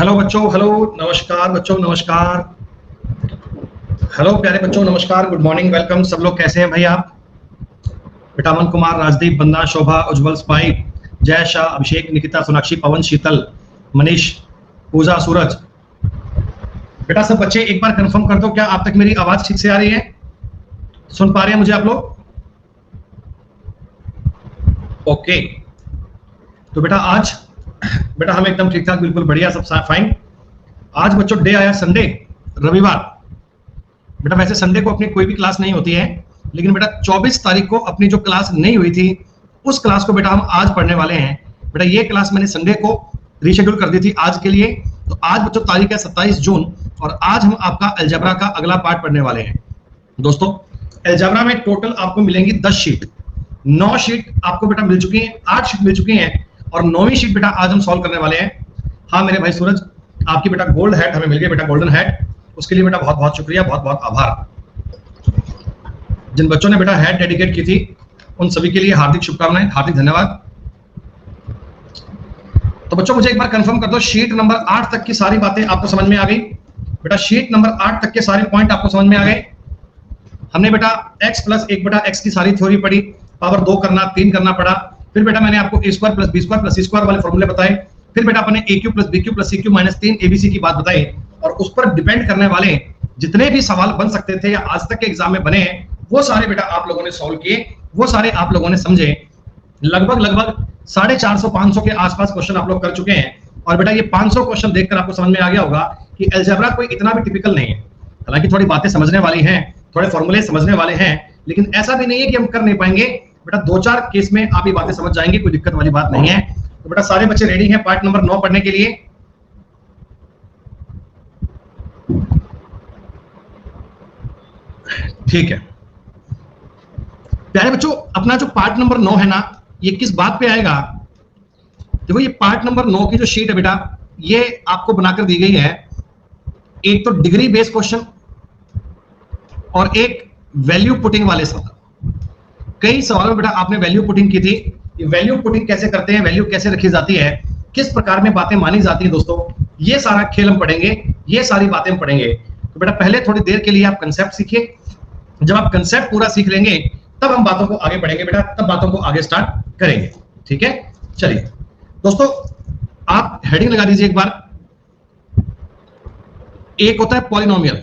Hello बच्चों, hello, नमस्कार बच्चों, नमस्कार। हेलो प्यारे बच्चों, नमस्कार, गुड मॉर्निंग, वेलकम। सब लोग कैसे हैं भाई आप? बेटा अमन कुमार, राजदीप, बंदा, शोभा, उज्जवल, स्पाइक, जय शाह, अभिषेक, निकिता, सोनाक्षी, पवन, शीतल, मनीष, पूजा, सूरज। बेटा सब बच्चे एक बार कंफर्म कर दो, क्या आप तक मेरी आवाज ठीक से आ रही है? सुन पा रहे हैं मुझे आप लोग? ओके। तो बेटा आज बेटा हम एकदम ठीक ठाक, बिल्कुल बढ़िया, सब फाइन। आज बच्चों डे आया संडे, रविवार। बेटा वैसे संडे को अपनी कोई भी क्लास नहीं होती है, लेकिन बेटा 24 तारीख को अपनी जो क्लास नहीं हुई थी उस क्लास को बेटा हम आज पढ़ने वाले हैं। बेटा ये क्लास मैंने संडे को रीशेड्यूल कर दी थी आज के लिए। तो आज बच्चों तारीख है 27 जून और आज हम आपका अलजेब्रा का अगला पार्ट पढ़ने वाले हैं। दोस्तों अलजेब्रा में टोटल आपको मिलेंगी 10 शीट। 9 शीट आपको बेटा मिल चुकी हैं, 8 शीट मिल चुकी हैं और 9वीं शीट बेटा आज हम सॉल्व करने वाले हैं। हाँ मेरे भाई सूरज, आपकी बेटा गोल्ड हैट हमें मिल गई, बेटा गोल्डन हैट, उसके लिए बेटा बहुत बहुत शुक्रिया, बहुत बहुत आभार। जिन बच्चों ने बेटा हैट डेडिकेट की थी उन सभी के लिए हार्दिक शुभकामनाएं, हार्दिक धन्यवाद। तो बच्चों मुझे एक बार कंफर्म कर दो, शीट नंबर 8 तक की सारी बातें आपको समझ में आ गई? बेटा शीट नंबर 8 तक के सारे पॉइंट आपको समझ में आ गए? हमने बेटा x प्लस 1/x की सारी थ्योरी पढ़ी, पावर 2 करना, 3 करना पड़ा। फिर बेटा मैंने आपको a square plus b square plus c square वाले फॉर्मूले बताए। फिर बेटा अपने aq plus bq plus cq minus 3 abc की बात बताई और उस पर डिपेंड करने वाले जितने भी सवाल बन सकते थे या आज तक के एग्जाम में बने हैं वो सारे बेटा आप लोगों ने सॉल्व किए, वो सारे आप लोगों ने समझे। लगभग 450-500 के आसपास क्वेश्चन आप लोग कर चुके हैं और बेटा ये 500 क्वेश्चन देखकर आपको समझ में आ गया होगा कि अलजेब्रा कोई इतना भी टिपिकल नहीं है। हालांकि थोड़ी बातें समझने वाली हैं, थोड़े फॉर्मूले समझने वाले हैं, लेकिन ऐसा भी नहीं है कि हम कर नहीं पाएंगे। बेटा 2-4 केस में आप ये बातें समझ जाएंगे, कोई दिक्कत वाली बात नहीं है। तो बेटा सारे बच्चे रेडी हैं पार्ट नंबर 9 पढ़ने के लिए? ठीक है प्यारे बच्चों, अपना जो पार्ट नंबर 9 है ना, ये किस बात पे आएगा? देखो ये पार्ट नंबर 9 की जो शीट है बेटा, ये आपको बनाकर दी गई है। एक तो डिग्री बेस्ड क्वेश्चन और एक वैल्यू पुटिंग वाले सवाल। कई सवालों में बेटा आपने वैल्यू पुटिंग की थी। ये वैल्यू पुटिंग कैसे करते हैं, वैल्यू कैसे रखी जाती है, किस प्रकार में बातें मानी जाती है, दोस्तों ये सारा खेल हम पढ़ेंगे, ये सारी बातें हम पढ़ेंगे। तो बेटा पहले थोड़ी देर के लिए आप कंसेप्ट सीखिए। जब आप कंसेप्ट पूरा सीख लेंगे तब हम बातों को आगे बढ़ेंगे बेटा, तब बातों को आगे स्टार्ट करेंगे। ठीक है, चलिए दोस्तों आप हेडिंग लगा दीजिए एक बार। एक होता है पॉलिनोमियल।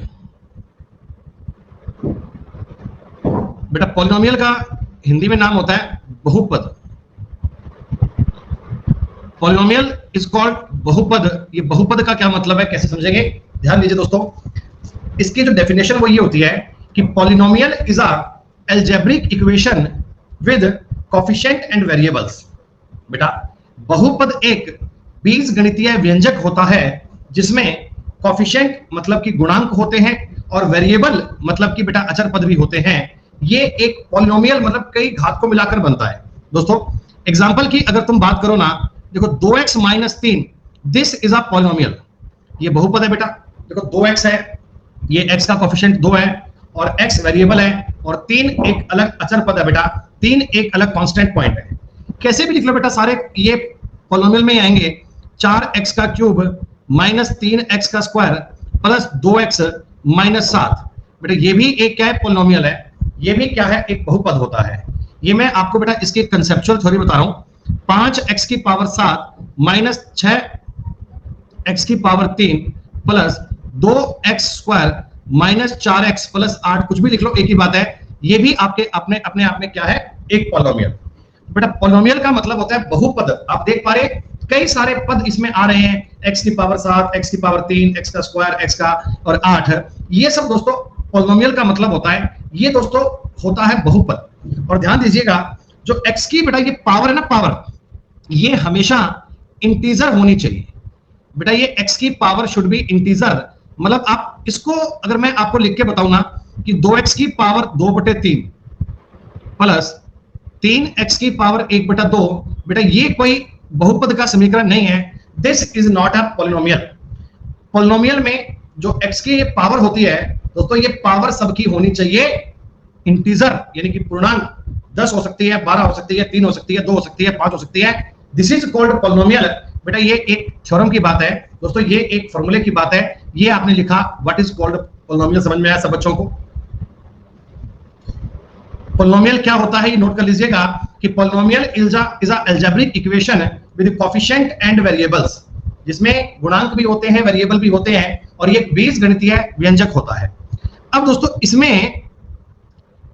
बेटा पॉलिनोमियल का हिंदी में नाम होता है बहुपद। पॉलिनोमियल इज कॉल्ड बहुपद। ये बहुपद का क्या मतलब है, कैसे समझेंगे, ध्यान दीजिए दोस्तों। इसकी जो डेफिनेशन वो ये होती है कि polynomial is a algebraic equation with coefficient and variables. बेटा बहुपद एक बीजगणितीय व्यंजक होता है जिसमें कोफिशिएंट मतलब कि गुणांक होते हैं और वेरिएबल मतलब कि बेटा अचर पद भी होते हैं। ये एक पॉलिनोमियल मतलब कई घात को मिलाकर बनता है। दोस्तों एग्जांपल की अगर तुम बात करो ना, देखो 2x minus 3, this is a polynomial. ये बहुपद है बेटा। देखो 2x है, ये x का कोफिशिएंट 2 है और x वेरिएबल है और 3 एक अलग अचर पद है बेटा, 3 एक अलग कांस्टेंट पॉइंट है। कैसे भी लिख लो बेटा, सारे ये पॉलिनोमियल में आएंगे। 4x का क्यूब माइनस 3x का स्क्वायर प्लस 2x माइनस 7। बेटा ये भी एक क्या है, पॉलिनोमियल है। ये भी क्या है, एक बहुपद होता है। ये मैं आपको बेटा इसकी कंसेप्चुअल थ्योरी बता रहा हूं। 5x की पावर 7 माइनस 6x की power 3 plus 2x square minus 4x plus 8, कुछ भी लिख लो, एक ही बात है। ये भी आपके अपने अपने आप में क्या है, एक पॉलिनोमियल। बेटा पॉलिनोमियल का मतलब होता है बहुपद। आप देख पा रहे कई सारे पद इसमें आ रहे हैं, x की पावर 7, x की पावर 3, x का स्क्वायर, x का और 8। ये सब दोस्तों पॉलिनोमियल का मतलब होता है। ये दोस्तों होता है बहुपद। और ध्यान दीजिएगा जो x की बेटा ये पावर है ना, पावर ये हमेशा इंटीजर होनी चाहिए। बेटा ये x की पावर शुड बी इंटीजर। मतलब आप इसको अगर मैं आपको लिख के बताऊं ना कि 2x की पावर 2/3 प्लस 3x की पावर 1/2, बेटा ये कोई बहुपद का समीकरण नहीं है। This is not a polynomial. Polynomial में जो x की पावर होती है दोस्तों, ये पावर सबकी होनी चाहिए इंटीजर, यानी कि पूर्णांक। 10 हो सकती है, 12 हो सकती है, 3 हो सकती है, 2 हो सकती है, 5 हो सकती है। This is called polynomial. बेटा ये एक थ्योरम की बात है दोस्तों, ये एक फॉर्मूले की बात है, ये आपने लिखा व्हाट इज कॉल्ड पॉलिनोमियल। समझ में आया सब बच्चों को? पॉलिनोमियल क्या होता है ये नोट कर लीजिएगा कि polynomial is a algebraic equation with coefficient and variables, जिसमें गुणांक भी होते हैं, वेरिएबल भी होते हैं, और ये बीजगणितीय व्यंजक होता है। अब दोस्तों इसमें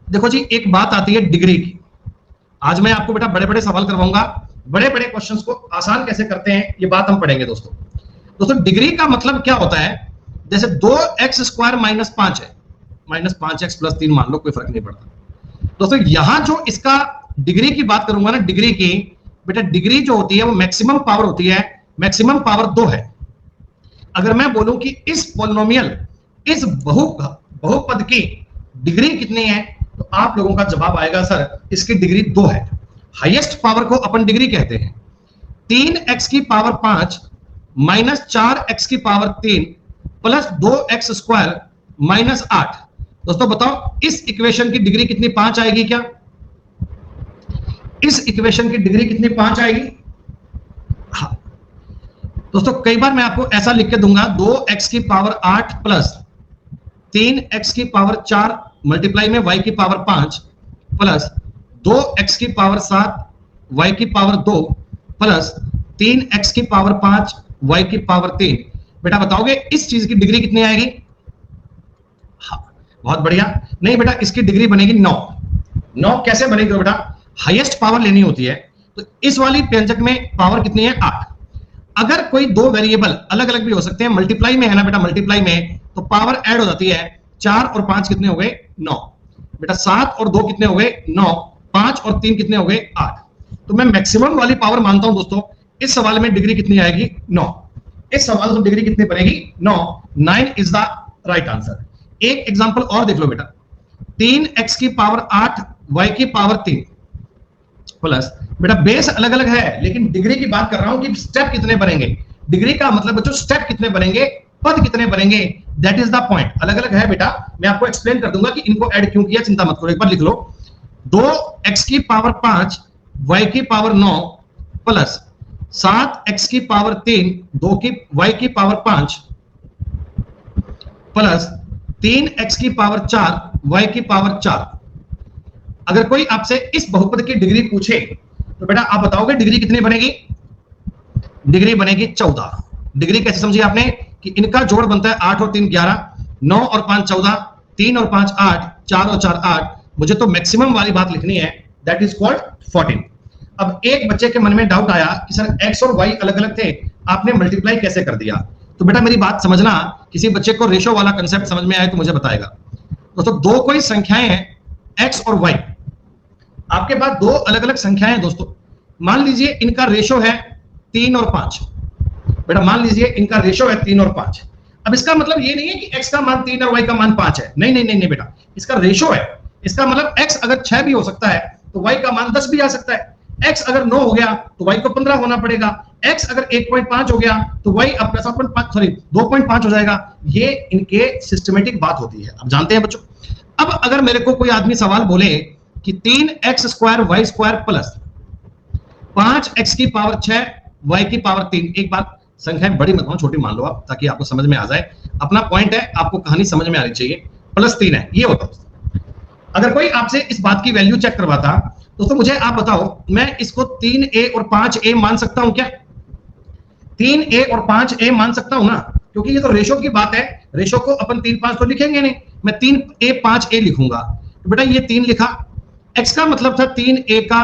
देखो जी एक बात आती है डिग्री की। आज मैं आपको बेटा बड़े बड़े सवाल करवाऊंगा, बड़े बड़े क्वेश्चंस को आसान कैसे करते हैं ये बात हम पढ़ेंगे दोस्तों। दोस्तों डिग्री का मतलब क्या होता है, जैसे 2x² - 5 है, -5x + 3 मान लो, कोई फर्क नहीं पड़ता। दोस्तों यहां जो इसका डिग्री की बात करूंगा ना, डिग्री की, बेटा डिग्री जो होती है वो मैक्सिमम पावर होती है, मैक्सिमम पावर 2 है। अगर मैं बोलूं कि इस पॉलिनोमियल, इस बहुपद की डिग्री कितनी है, तो आप लोगों का जवाब आएगा सर इसकी डिग्री 2 है। हाईएस्ट पावर को अपन डिग्री कहते हैं। 3x⁵ - 4x⁻³ plus 2x² - 8। दोस्तों बताओ इस इक्वेशन की डिग्री कितनी 5 आएगी क्या? इस इक्वेशन की डिग्री कितनी 5 आएगी? हाँ दोस्तों कई बार मैं आपको ऐसा लिख के दूंगा 2x⁸ प्लस 3x⁴ मल्टीप्लाई में y⁵ plus 2x⁷ y⁵2 plus 3x⁵ y⁵3। बेटा बताओगे इस चीज की डिग्री कितनी आएगी? हाँ बहुत बढ़िया। नहीं बेटा इसकी डिग्री बनेगी 9। 9 कैसे बनेगी बेटा? हाईएस्ट पावर लेनी होती है, तो इस वाली व्यंजक में पावर कितनी है? 8। अगर कोई दो वेरिएबल अलग अलग भी हो सकते हैं, मल्टीप्लाई में है ना बेटा, मल्टीप्लाई में तो पावर ऐड हो जाती है। 4 और 5 कितने हो गए? 9। बेटा 7 और 2 कितने हो गए? 9। 5 और 3 कितने हो गए? 8। तो मैं मैक्सिमम वाली पावर मानता हूं दोस्तों। इस सवाल में डिग्री कितनी आएगी? 9। इस सवाल में डिग्री कितनी बनेगी? 9। 9 इज द राइट आंसर। एक एग्जांपल और देख लो बेटा, 3x⁸ y⁵3 प्लस, बेटा बेस अलग अलग है लेकिन डिग्री की बात कर रहा हूं कि स्टेप कितने बनेंगे। डिग्री का मतलब बच्चों स्टेप कितने बनेंगे, पद कितने बनेंगे, दैट इज द पॉइंट। अलग अलग है बेटा, मैं आपको एक्सप्लेन कर दूंगा कि इनको ऐड क्यों किया, चिंता मत करो। एक बार लिख लो 2x⁵ y⁵9 plus 7x⁵3 y⁵5 plus 3x⁴ y⁵4। अगर कोई आपसे इस बहुपद की डिग्री पूछे तो बेटा आप बताओगे डिग्री कितनी बनेगी? डिग्री बनेगी 14। डिग्री कैसे समझी आपने कि इनका जोड़ बनता है 8 और 3 11, 9 और 5 14, 3 और 5 8, 4 और 4 8। मुझे तो मैक्सिमम वाली बात लिखनी है, दैट इज कॉल्ड 14। अब एक बच्चे के मन में डाउट आया कि सर x और y अलग अलग थे, आपने मल्टीप्लाई कैसे कर दिया? तो बेटा मेरी बात समझना, किसी बच्चे को रेशो वाला कंसेप्ट समझ में आए तो मुझे बताएगा। दोस्तों दो कोई संख्याएं हैं x और y, आपके पास दो अलग अलग संख्याएं हैं दोस्तों। मान लीजिए इनका रेशो है 3 और 5। बेटा मान लीजिए इनका रेशो है 3 और 5। अब इसका मतलब ये नहीं है कि x का मान 3 और y का मान 5 है। नहीं नहीं नहीं नहीं बेटा, इसका रेशो है। इसका मतलब x अगर 6 भी हो सकता है तो y का मान 10 भी आ सकता है। x अगर 9 हो गया तो y को 15 होना पड़ेगा। x अगर 1.5 हो गया तो y अपना 2.5 हो जाएगा। ये इनके सिस्टमेटिक बात होती है, अब जानते हैं बच्चों। अब अगर मेरे को कोई आदमी सवाल बोले कि 3x² y² plus 5x⁶ y⁵3। एक बात, संख्याएं बड़ी मत मान, छोटी मान लो आप, ताकि आपको समझ में आ जाए। अपना पॉइंट है, आपको कहानी समझ में आनी चाहिए। प्लस 3 है, ये होता है। अगर कोई आपसे इस बात की वैल्यू चेक करवाता दोस्तों, मुझे आप बताओ मैं इसको 3a और 5a मान सकता हूं क्या? 3a और 5a मान सकता हूं ना, क्योंकि ये तो रेशो की बात है। रेशो को अपन 3 5 तो लिखेंगे नहीं, मैं 3a 5a लिखूंगा। तो बेटा ये 3 लिखा, x का मतलब था 3a का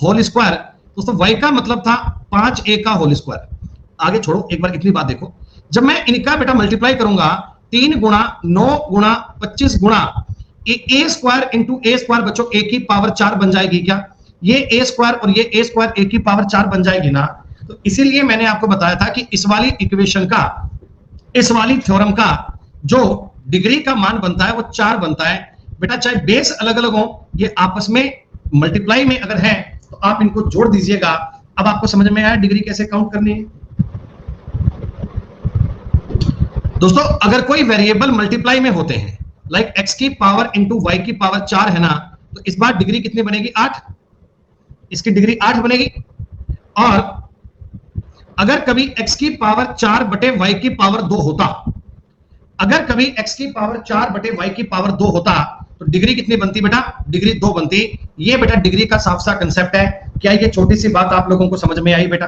होल स्क्वायर, दोस्तों y का मतलब था 5a का होल स्क्वायर। आगे छोड़ो, एक बार इतनी बात देखो, जब मैं इनका बेटा मल्टीप्लाई करूंगा 3 गुणा 9 गुणा 25 गुणा a square into a square, बच्चों a की पावर 4 बन जाएगी क्या? ये a स्क्वायर और ये a स्क्वायर a की पावर 4 बन जाएगी ना। तो इसीलिए मैंने आपको बताया था कि इस वाली इक्वेशन का, इस वाली थ्योरम का जो डिग्री का मान बनता है वो 4 बनता है। बेटा चाहे बेस अलग अलग हो, ये आपस में मल्टीप्लाई में अगर है तो आप इनको जोड़ दीजिएगा। अब आपको समझ में आया डिग्री कैसे काउंट करनी है? दोस्तों अगर कोई वेरिएबल मल्टीप्लाई में होते हैं, लाइक x की पावर इंटू y की पावर 4 है ना, तो इस बार डिग्री कितनी बनेगी? 8। इसकी डिग्री 8 बनेगी। और अगर कभी x की पावर 4 बटे y की पावर 2 होता, अगर कभी x की पावर 4 बटे y की पावर 2 होता तो डिग्री कितनी बनती बेटा? डिग्री 2 बनती। ये बेटा डिग्री का साफ सा कंसेप्ट है। क्या ये छोटी सी बात आप लोगों को समझ में आई बेटा?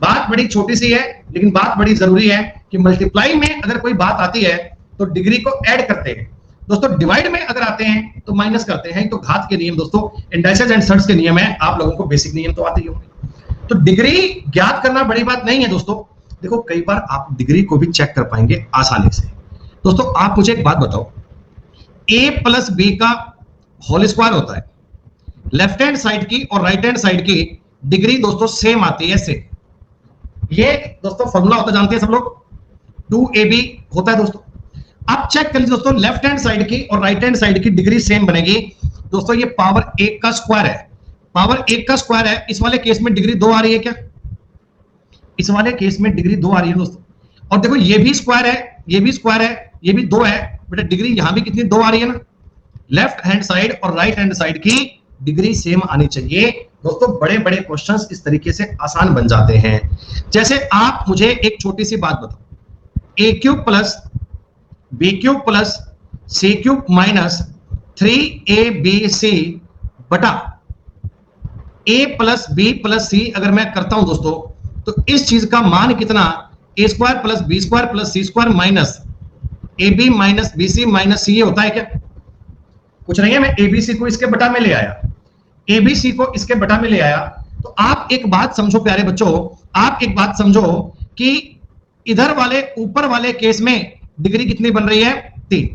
बात बड़ी छोटी सी है लेकिन बात बड़ी जरूरी है कि मल्टीप्लाई में अगर कोई बात आती है तो डिग्री को ऐड करते हैं दोस्तों, डिवाइड में अगर आते हैं तो माइनस करते हैं। तो घात के नियम दोस्तों, इंडाइसेस एंड सर्ट्स के नियम है, आप लोगों को बेसिक नियम तो आते ही होंगे। तो डिग्री ज्ञात करना बड़ी बात नहीं है दोस्तों। देखो कई बार आप डिग्री को भी चेक कर पाएंगे आसानी से। दोस्तों आप मुझे एक बात बताओ, a प्लस बी का होल स्क्वायर होता है, लेफ्ट हैंड साइड की और राइट हैंड साइड की डिग्री दोस्तों सेम आती है से। ये दोस्तों फॉर्मूला होता है, जानते हैं सब लोग, 2ab होता है दोस्तों। आप चेक कर लीजिए दोस्तों, लेफ्ट हैंड साइड की और राइट हैंड साइड की डिग्री सेम बनेगी दोस्तों। ये पावर 1 का स्क्वायर है, पावर 1 का स्क्वायर है। इस वाले केस में डिग्री 2 आ रही है क्या? इस वाले केस में डिग्री 2 आ रही है दोस्तों। और देखो ये भी स्क्वायर है, ये भी स्क्वायर है, ये भी 2 है बेटा, डिग्री यहां भी कितनी 2 आ रही है ना। लेफ्ट हैंड साइड और राइट हैंड साइड की डिग्री सेम आनी चाहिए दोस्तों। बड़े बड़े क्वेश्चंस इस तरीके से आसान बन जाते हैं। जैसे आप मुझे एक छोटी सी बात बताओ, a cube plus B cube plus c cube minus 3abc बटा a plus B plus c अगर मैं करता हूं दोस्तों, तो इस चीज का मान कितना? A square plus B square plus C square minus A b minus b c minus c. होता है क्या? कुछ नहीं है, मैं एबीसी को इसके बटा में ले आया, एबीसी को इसके बटा में ले आया। तो आप एक बात समझो प्यारे बच्चों, आप एक बात समझो कि इधर वाले ऊपर वाले केस में डिग्री कितनी बन रही है? 3।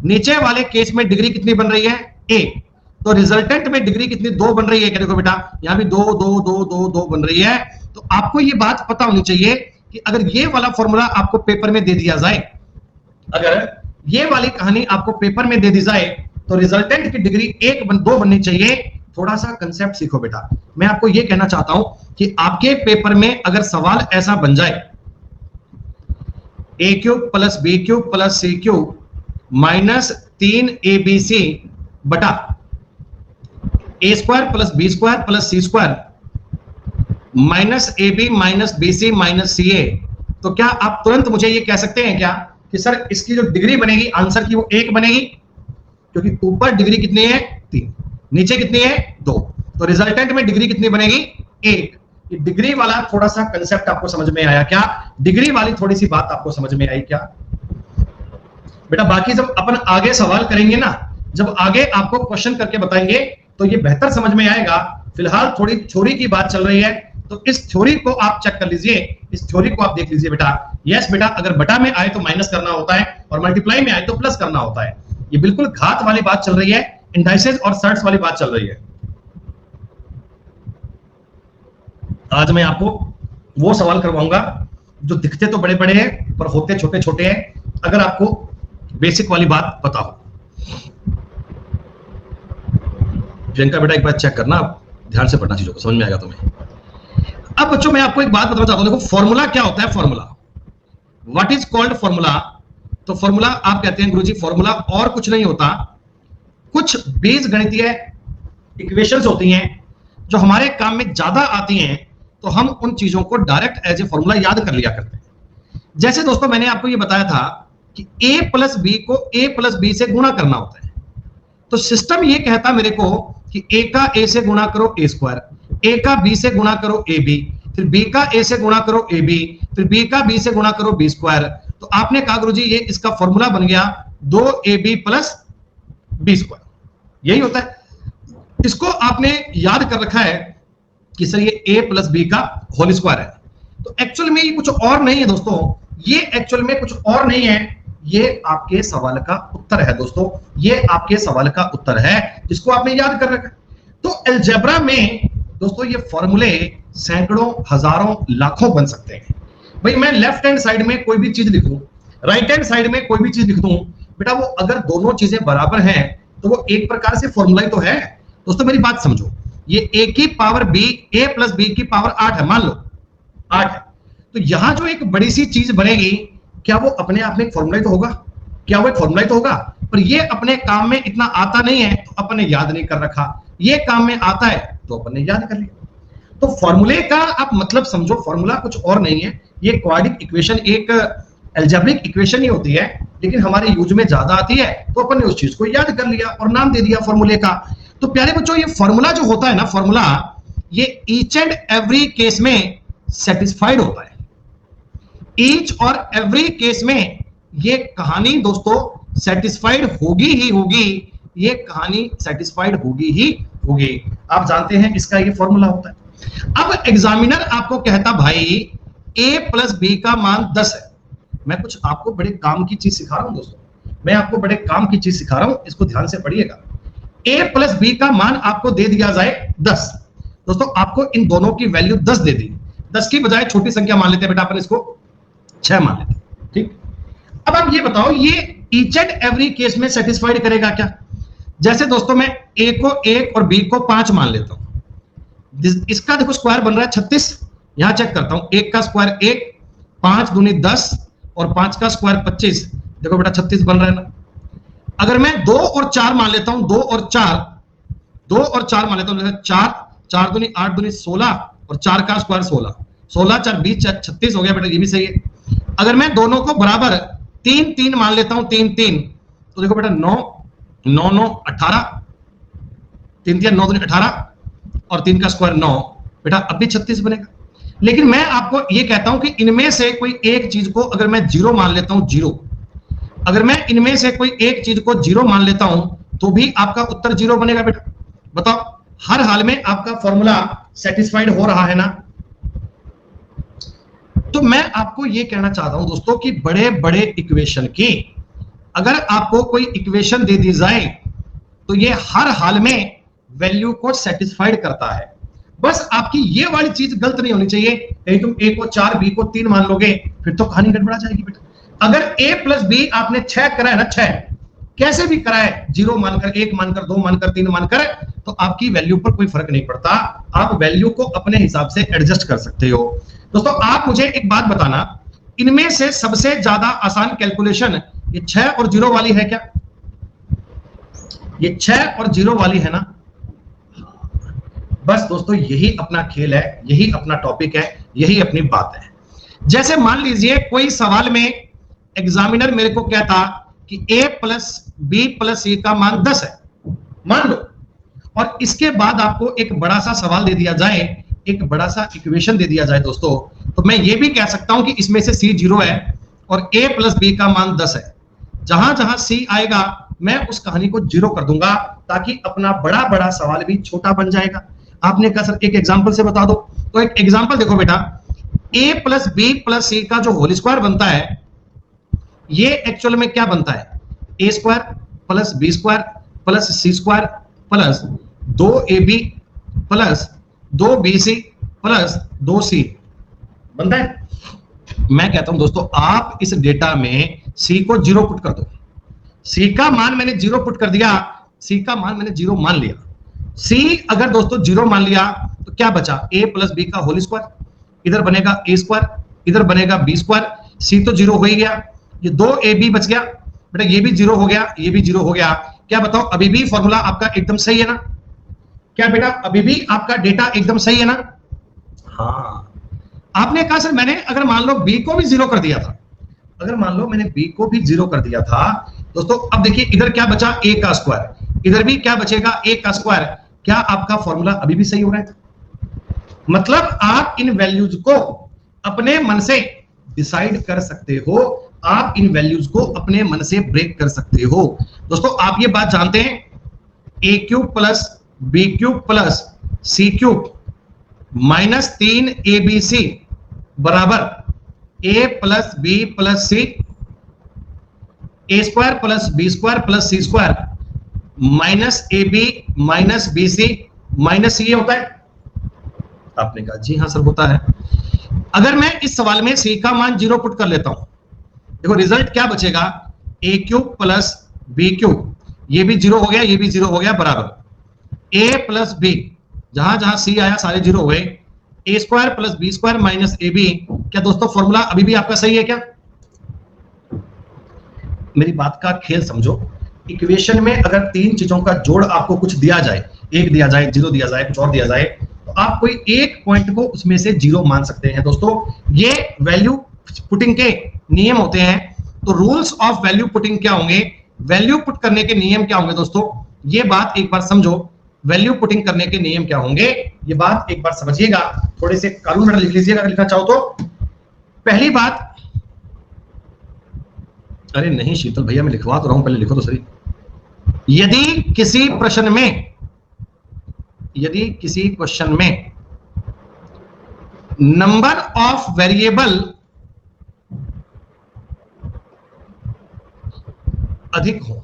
नीचे वाले केस में डिग्री कितनी बन रही है? 1। तो रिजल्टेंट में डिग्री कितनी? 2 बन रही है। क्या देखो बेटा, यहां भी 2 2 2 2 2 बन रही है। तो आपको ये बात पता होनी चाहिए कि अगर ये वाला फॉर्मूला आपको पेपर में दे दिया जाए, अगर ये वाली कहानी आपको पेपर में दे दी जाए, तो रिजल्टेंट की डिग्री 2 बननी चाहिए। थोड़ा सा कंसेप्ट सीखो बेटा। मैं आपको ये कहना चाहता हूं कि आपके पेपर में अगर सवाल ऐसा बन जाए, a cube plus B cube plus c cube minus 3abc बटा a square plus B square plus C square minus A b minus b c minus c a, तो क्या आप तुरंत मुझे ये कह सकते हैं क्या कि सर इसकी जो डिग्री बनेगी आंसर की वो 1 बनेगी? क्योंकि ऊपर डिग्री कितनी है? 3, नीचे कितनी है? 2। तो रिजल्टेंट में डिग्री कितनी बनेगी? 1। ये डिग्री वाला थोड़ा सा कंसेप्ट आपको समझ में आया क्या? डिग्री वाली थोड़ी सी बात आपको समझ में आई क्या बेटा? बाकी जब अपन आगे सवाल करेंगे ना, जब आगे आपको क्वेश्चन करके बताएंगे तो ये बेहतर समझ में आएगा। फिलहाल थोड़ी थ्योरी की बात चल रही है, तो इस थ्योरी को आप चेक कर लीजिए, इस थ्योरी को आप देख लीजिए बेटा। यस बेटा, अगर बटा में आए तो माइनस करना होता है और मल्टीप्लाई में आए तो प्लस करना होता है। ये बिल्कुल घात वाली बात चल रही है, इंडाइसेस और सर्ट्स वाली बात चल रही है। आज मैं आपको वो सवाल करवाऊंगा जो दिखते तो बड़े बड़े हैं पर होते छोटे छोटे हैं, अगर आपको बेसिक वाली बात पता हो। प्रियंका बेटा एक बार चेक करना, ध्यान से पढ़ना, चीजों को समझ में आएगा तुम्हें। अब बच्चों मैं आपको एक बात बताना चाहता हूं, देखो फॉर्मूला क्या होता है? Formula, what is called formula? तो फॉर्मूला आप कहते हैं गुरुजी फॉर्मूला और कुछ नहीं होता, कुछ बीजगणितीय इक्वेशंस होती हैं जो हमारे काम में ज्यादा आती हैं, तो हम उन चीजों को डायरेक्ट एज ए फॉर्मूला याद कर लिया करते हैं। जैसे दोस्तों मैंने आपको ये बताया था कि a प्लस बी को a प्लस बी से गुणा करना होता है। तो सिस्टम ये कहता मेरे को कि a का a से गुणा करो a स्क्वायर, a का b से गुणा करो ab, फिर b का a से गुणा करो ab, फिर b का b से गुणा करो b स्क्वायर। तो आपने कहा गुरुजी ये इसका फॉर्मूला बन गया 2ab प्लस b स्क्वायर, यही होता है। इसको आपने याद कर रखा है कि सर ये a प्लस बी का होल स्क्वायर है। तो एक्चुअल में ये कुछ और नहीं है दोस्तों, ये एक्चुअल में कुछ और नहीं है, ये आपके सवाल का उत्तर है दोस्तों, ये आपके सवाल का उत्तर है जिसको आपने याद कर रखा है। तो अलजेब्रा में दोस्तों ये फॉर्मूले सैकड़ों, हजारों, लाखों बन सकते हैं। भाई मैं लेफ्ट हैंड साइड में कोई भी चीज लिख दूं, राइट हैंड साइड में कोई भी चीज लिख दूं, बेटा वो अगर दोनों चीजें बराबर हैं तो वो एक प्रकार से फॉर्मूला ही तो है। दोस्तों मेरी बात समझो, ये a की power b, a plus b की पावर 8 है, मान लो 8 है। तो यहां जो एक बड़ी सी चीज बनेगी, क्या वो अपने आप में एक फॉर्मूला ही तो होगा? क्या वो एक फॉर्मूला ही तो होगा? पर ये अपने काम में इतना आता नहीं है तो अपन ने याद नहीं कर रखा, ये काम में आता है तो अपन ने याद कर लिया। तो फॉर्मूले का आप मतलब समझो, फॉर्मूला कुछ और नहीं है, ये क्वाड्रेटिक इक्वेशन एक अलजेब्रिक इक्वेशन ही होती है, लेकिन हमारे यूज में ज्यादा आती है तो अपन ने उस चीज को याद कर लिया और नाम दे दिया फॉर्मूले का। तो प्यारे बच्चों, ये फॉर्मूला जो होता है ना, फॉर्मूला ये ईच एंड एवरी केस में सेटिस्फाइड होता है। ईच और एवरी केस में ये कहानी दोस्तों सेटिस्फाइड होगी ही होगी, ये कहानी सेटिस्फाइड होगी ही होगी। आप जानते हैं इसका ये फॉर्मूला होता है। अब एग्जामिनर आपको कहता भाई a प्लस बी का मान 10 है। मैं कुछ आपको बड़े काम की चीज सिखा रहा हूं दोस्तों, मैं आपको बड़े काम की चीज सिखा रहा हूं, इसको ध्यान से पढ़िएगा। a प्लस बी का मान आपको दे दिया जाए 10। दोस्तों आपको इन दोनों की वैल्यू 10 दे दी, 10 की बजाय छोटी संख्या मान लेते हैं बेटा, अपन इसको 6 मान लेते हैं, ठीक। अब आप ये बताओ, ये ईच एंड एवरी केस में सेटिस्फाइड करेगा क्या? जैसे दोस्तों मैं a को 1 और b को 5 मान लेता हूं, इसका देखो स्क्वायर बन रहा है 36, यहां चेक करता हूं, 1 का स्क्वायर 1, 5 दूनी 10 और 5 का स्क्वायर 25, देखो बेटा 36 बन रहा है ना। अगर मैं 2 और 4 मान लेता हूं, 2 और 4 मान लेता हूं, 4 दूनी 8 दूनी 16 और 4 का स्क्वायर 16, 16 4 20 36 हो गया बेटा, ये भी सही है। अगर मैं दोनों को बराबर 3 3 मान लेता हूं, 3 3, तो देखो बेटा 9 9 9 18, 3 3 9 दूनी 18 और 3 का स्क्वायर 9, बेटा अब भी 36 बनेगा। लेकिन मैं आपको ये कहता हूं कि इनमें से कोई एक चीज को अगर मैं 0 मान लेता हूं, 0, अगर मैं इनमें से कोई एक चीज को 0 मान लेता हूं तो भी आपका उत्तर 0 बनेगा बेटा। बताओ, हर हाल में आपका फॉर्मूला सेटिस्फाइड हो रहा है ना? तो मैं आपको ये कहना चाहता हूं दोस्तों कि बड़े बड़े इक्वेशन की अगर आपको कोई इक्वेशन दे दी जाए तो ये हर हाल में वैल्यू को सेटिस्फाइड करता है। बस आपकी ये वाली चीज गलत नहीं होनी चाहिए, कहीं तुम a को 4 b को 3 मान लोगे फिर तो कहानी गड़बड़ा जाएगी बेटा। अगर a प्लस बी आपने 6 करा है ना, 6 कैसे भी करा है, 0 मानकर, 1 मानकर, 2 मानकर, 3 मानकर, तो आपकी वैल्यू पर कोई फर्क नहीं पड़ता, आप वैल्यू को अपने हिसाब से एडजस्ट कर सकते हो। दोस्तों आप मुझे एक बात बताना, इनमें से सबसे ज्यादा आसान कैलकुलेशन ये 6 और 0 वाली है क्या? ये 6 और 0 वाली है ना? बस दोस्तों यही अपना खेल है, यही अपना टॉपिक है, यही अपनी बात है। जैसे मान लीजिए कोई सवाल में एग्जामिनर मेरे को कहता कि a plus B plus C का मान 10 है, मान लो, और इसके बाद आपको एक बड़ा सा सवाल दे दिया जाए, एक बड़ा सा इक्वेशन दे दिया जाए दोस्तों, तो मैं ये भी कह सकता हूं कि इसमें से c 0 है और a प्लस बी का मान 10 है। जहां जहां c आएगा मैं उस कहानी को 0 कर दूंगा ताकि अपना बड़ा बड़ा सवाल भी छोटा बन जाएगा। आपने कहा सर एक एग्जांपल से बता दो, तो एक एग्जांपल देखो बेटा, a plus B plus C का जो होल स्क्वायर बनता है ये एक्चुअल में क्या बनता है, a square plus B square plus C square plus 2ab plus 2bc plus 2c बनता है। मैं कहता हूं दोस्तों आप इस डेटा में c को 0 पुट कर दो, c का मान मैंने 0 पुट कर दिया, c का मान मैंने 0 मान लिया, c अगर दोस्तों 0 मान लिया तो क्या बचा, a प्लस बी का होल स्क्वायर, इधर बनेगा a स्क्वायर, इधर बनेगा b स्क्वायर, c तो 0 हो ही गया, ये 2ab बच गया बेटा, ये भी 0 हो गया, ये भी 0 हो गया। क्या बताओ अभी भी फॉर्मूला आपका एकदम सही है ना? क्या बेटा अभी भी आपका डेटा एकदम सही है ना? हाँ, आपने कहा सर मैंने अगर मान लो b को भी 0 कर दिया था, अगर मान लो मैंने b को भी 0 कर दिया था दोस्तों, अब देखिए इधर क्या बचा, a का स्क्वायर, इधर भी क्या बचेगा, a का स्क्वायर। क्या आपका फॉर्मूला अभी भी सही हो रहा है? मतलब आप इन वैल्यूज को अपने मन से डिसाइड कर सकते हो, आप इन वैल्यूज को अपने मन से ब्रेक कर सकते हो। दोस्तों आप ये बात जानते हैं, a cube plus B cube plus c cube minus 3abc बराबर a plus B plus c, a square plus B square plus C square minus ab minus bc minus c होता है। आपने कहा जी हाँ सर होता है। अगर मैं इस सवाल में c का मान 0 पुट कर लेता हूं, देखो रिजल्ट क्या बचेगा, a cube plus B cube, ये भी 0 हो गया, ये भी 0 हो गया, बराबर a प्लस बी, जहां जहां c आया सारे 0 हो गए, a square plus B square minus ab। क्या दोस्तों फॉर्मूला अभी भी आपका सही है क्या? मेरी बात का खेल समझो, इक्वेशन में अगर 3 चीजों का जोड़ आपको कुछ दिया जाए, 1 दिया जाए, 0 दिया जाए, कुछ और दिया जाए, तो आप कोई एक पॉइंट को उसमें से जीरो मान सकते हैं दोस्तों। ये वैल्यू पुटिंग के नियम होते हैं। तो रूल्स ऑफ वैल्यू पुटिंग क्या होंगे, वैल्यू पुट करने के नियम क्या होंगे दोस्तों, ये बात एक बार समझो। वैल्यू पुटिंग करने के नियम क्या होंगे, ये बात एक बार समझिएगा। थोड़े से कानून लिख लीजिएगा अगर लिखना चाहो तो। पहली बात, अरे नहीं शीतल भैया मैं लिखवा तो रहा हूं, पहले लिखो तो सही। यदि किसी प्रश्न में, यदि किसी क्वेश्चन में नंबर ऑफ वेरिएबल अधिक हो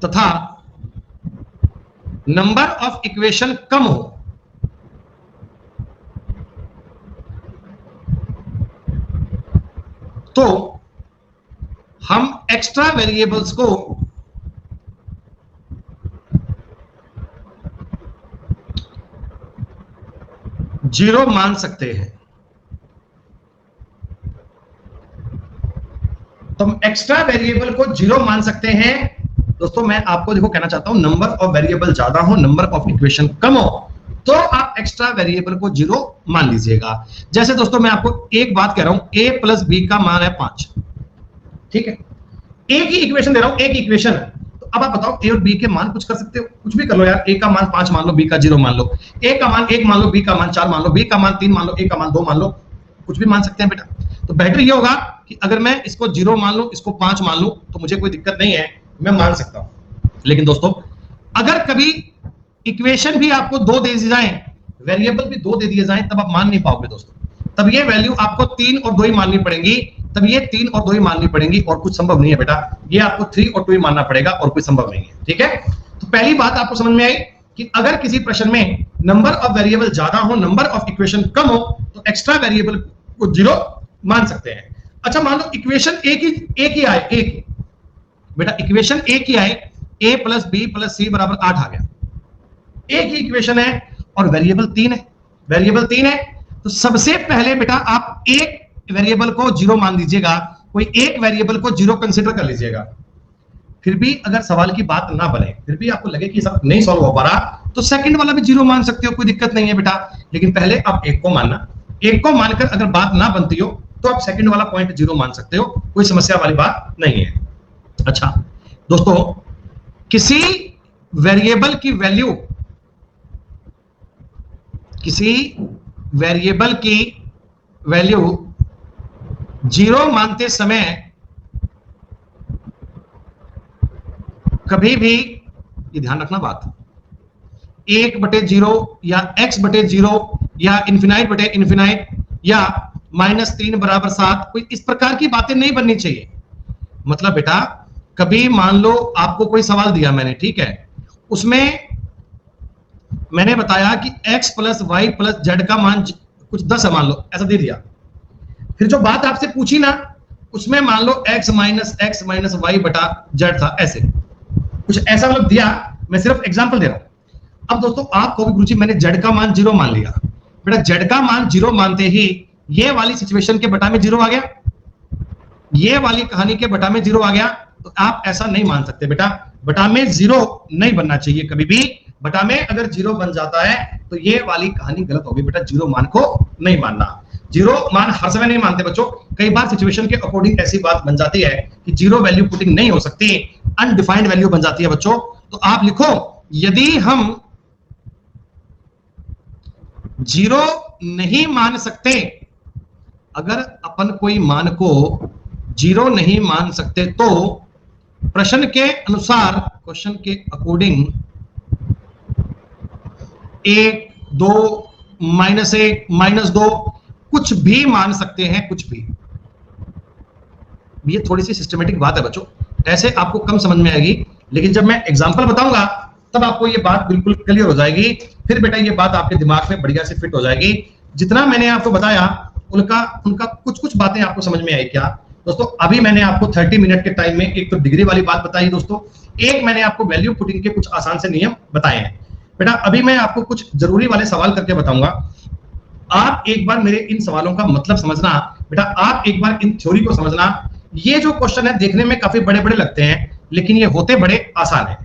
तथा नंबर ऑफ इक्वेशन कम हो, तो हम एक्स्ट्रा वेरिएबल्स को जीरो मान सकते हैं। तो हम एक्स्ट्रा वेरिएबल को जीरो मान सकते हैं। दोस्तों मैं आपको देखो कहना चाहता हूं, नंबर ऑफ वेरिएबल ज्यादा हो, नंबर ऑफ इक्वेशन कम हो, तो आप एक्स्ट्रा वेरिएबल को जीरो मान लीजिएगा। जैसे दोस्तों मैं आपको एक बात कह रहा हूं, a प्लस बी का मान है 5, ठीक है, एक ही इक्वेशन दे रहा हूं, एक इक्वेशन है। तो अब आप बताओ a और b के मान कुछ कर सकते हो, कुछ भी कर लो यार। a का मान 5 मान लो, b का 0 मान लो, a का मान 1 मान लो, b का मान 4 मान लो, b का मान 3 मान लो, a का मान 2 मान लो, कुछ भी मान सकते हैं बेटा। तो बेटर ये होगा कि अगर मैं इसको 0 मान लूं, इसको 5 मान लूं, तो मुझे कोई दिक्कत नहीं है, मैं मान सकता हूं। लेकिन दोस्तों अगर कभी इक्वेशन भी आपको 2 दे दी जाए, वेरिएबल भी 2 दे दिए जाए, तब आप मान नहीं पाओगे दोस्तों। तब ये वैल्यू आपको 3 और 2 ही माननी पड़ेंगी, तब ये 3 और 2 ही माननी पड़ेंगी, और कुछ संभव नहीं है बेटा। ये आपको 3 और 2 ही मानना पड़ेगा, और कोई संभव नहीं है, ठीक है। तो पहली बात आपको समझ में आई कि अगर किसी प्रश्न में नंबर ऑफ वेरिएबल ज्यादा हो, नंबर ऑफ इक्वेशन कम हो, तो एक्स्ट्रा वेरिएबल को जीरो मान सकते हैं। अच्छा मान लो इक्वेशन एक ही आए, एक बेटा इक्वेशन एक ही आए, a प्लस बी प्लस सी बराबर 8 आ गया, एक ही इक्वेशन है और वेरिएबल 3 है, वेरिएबल 3 है। तो सबसे पहले बेटा आप एक वेरिएबल को जीरो मान लीजिएगा, कोई एक वेरिएबल को जीरो कंसीडर कर लीजिएगा। फिर भी अगर सवाल की बात ना बने, फिर भी आपको लगे कि सब नहीं सॉल्व हो पा रहा, तो सेकंड वाला भी जीरो मान सकते हो, कोई दिक्कत नहीं है बेटा। लेकिन पहले आप एक को मानना, एक को मानकर अगर बात ना बनती हो तो आप सेकंड वाला पॉइंट जीरो मान सकते हो, कोई समस्या वाली बात नहीं है। अच्छा दोस्तों, किसी वेरिएबल की वैल्यू, किसी वेरिएबल की वैल्यू जीरो मानते समय कभी भी, ये ध्यान रखना बात, 1/0 या x/0 या इन्फिनाइट बटे इन्फिनाइट या -3 = 7, कोई इस प्रकार की बातें नहीं बननी चाहिए। मतलब बेटा कभी मान लो आपको कोई सवाल दिया मैंने, ठीक है, उसमें मैंने बताया कि x + y + z का मान कुछ 10 है मान लो, ऐसा दे दिया। फिर जो बात आपसे पूछी ना, उसमें मान लो x - x - y/z था, ऐसे कुछ ऐसा मतलब दिया। मैं सिर्फ एग्जांपल दे रहा हूं। अब दोस्तों आपको भी गुरुजी मैंने z का मान 0 मान लिया, बेटा z का मान 0 मानते ही ये वाली सिचुएशन के बटा में 0 आ गया, ये वाली कहानी के बटा में 0 आ गया। तो आप ऐसा नहीं मान सकते बेटा, बटा में 0 नहीं बनना चाहिए कभी भी। बटा में अगर 0 बन जाता है तो ये वाली कहानी गलत होगी बेटा, 0 मान को नहीं मानना। 0 मान हर समय नहीं मानते बच्चों, कई बार सिचुएशन के अकॉर्डिंग ऐसी बात बन जाती है कि 0 वैल्यू पुटिंग नहीं हो सकती, अनडिफाइंड वैल्यू बन जाती है बच्चों। तो आप लिखो, यदि हम 0 नहीं मान सकते, अगर अपन कोई मान को 0 नहीं मान सकते, तो प्रश्न के अनुसार, क्वेश्चन के अकॉर्डिंग 1, 2, -1, -2 कुछ भी मान सकते हैं, कुछ भी। ये थोड़ी सी सिस्टमेटिक बात है बच्चों, ऐसे आपको कम समझ में आएगी, लेकिन जब मैं एग्जांपल बताऊंगा तब आपको ये बात बिल्कुल क्लियर हो जाएगी। फिर बेटा ये बात आपके दिमाग में बढ़िया से फिट हो जाएगी। जितना मैंने आपको बताया उनका कुछ बातें आपको समझ में आई क्या दोस्तों? अभी मैंने आपको 30 मिनट के टाइम में एक तो डिग्री वाली बात बताई दोस्तों, एक मैंने आपको वैल्यू पुटिंग के कुछ आसान से नियम बताए हैं। बेटा अभी मैं आपको कुछ जरूरी वाले सवाल करके बताऊंगा। आप एक बार मेरे इन सवालों का मतलब समझना बेटा, आप एक बार इन थ्योरी को समझना। ये जो क्वेश्चन है देखने में काफी बड़े बड़े लगते हैं, लेकिन ये होते बड़े आसान है।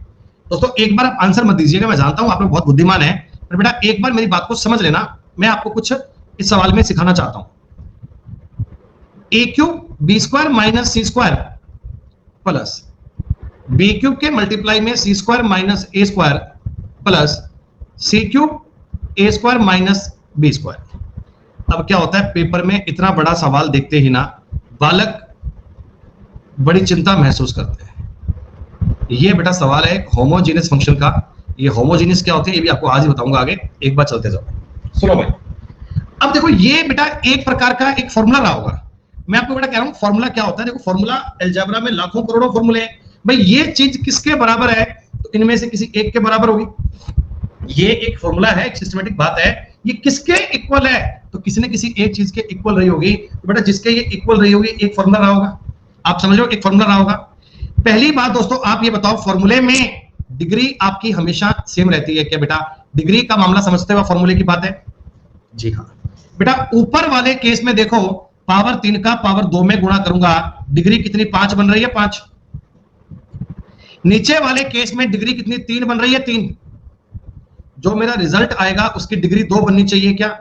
दोस्तों एक बार आप आंसर मत दीजिएगा, मैं जानता हूं आप लोग बहुत बुद्धिमान है, पर बेटा एक बार मेरी बात को समझ लेना। मैं आपको कुछ इस सवाल में सिखाना चाहता हूं। ए क्यूब बी स्क्वायर माइनस सी स्क्वायर प्लस बी क्यूब के मल्टीप्लाई में सी square minus a square plus c cube a square minus B square. अब क्या होता है, पेपर में इतना बड़ा सवाल देखते ही ना बालक बड़ी चिंता महसूस करते हैं। ये बेटा सवाल है होमोजीनियस फंक्शन का। ये होमोजीनियस क्या होते हैं ये भी आपको आज ही बताऊंगा आगे, एक बार चलते जाओ। सुनो भाई, अब देखो ये बेटा एक प्रकार का एक फॉर्मूला रहा होगा। मैं आपको बेटा कह रहा हूं फॉर्मूला क्या होता है। देखो फॉर्मूला अलजेब्रा में लाखों करोड़ों फॉर्मूले हैं भाई। ये चीज किसके बराबर है, तो इनमें से किसी एक के बराबर होगी। ये एक फॉर्मूला है, एक सिस्टमेटिक बात है। ये किसके इक्वल है, तो किसी ने किसी एक चीज के इक्वल रही होगी। तो बेटा जिसके ये इक्वल रही होगी एक फॉर्मूला रहा होगा। आप समझ लो एक फॉर्मूला रहा होगा। पहली बात दोस्तों आप ये बताओ, फॉर्मूले में डिग्री आपकी हमेशा सेम रहती है क्या बेटा? डिग्री का मामला समझते हुए फॉर्मूले की बात है। जी हाँ बेटा, ऊपर वाले केस में देखो पावर 3 का पावर 2 में गुणा करूंगा, डिग्री कितनी 5 बन रही है 5। नीचे वाले केस में डिग्री कितनी 3 बन रही है 3। जो मेरा रिजल्ट आएगा उसकी डिग्री 2 बननी चाहिए क्या?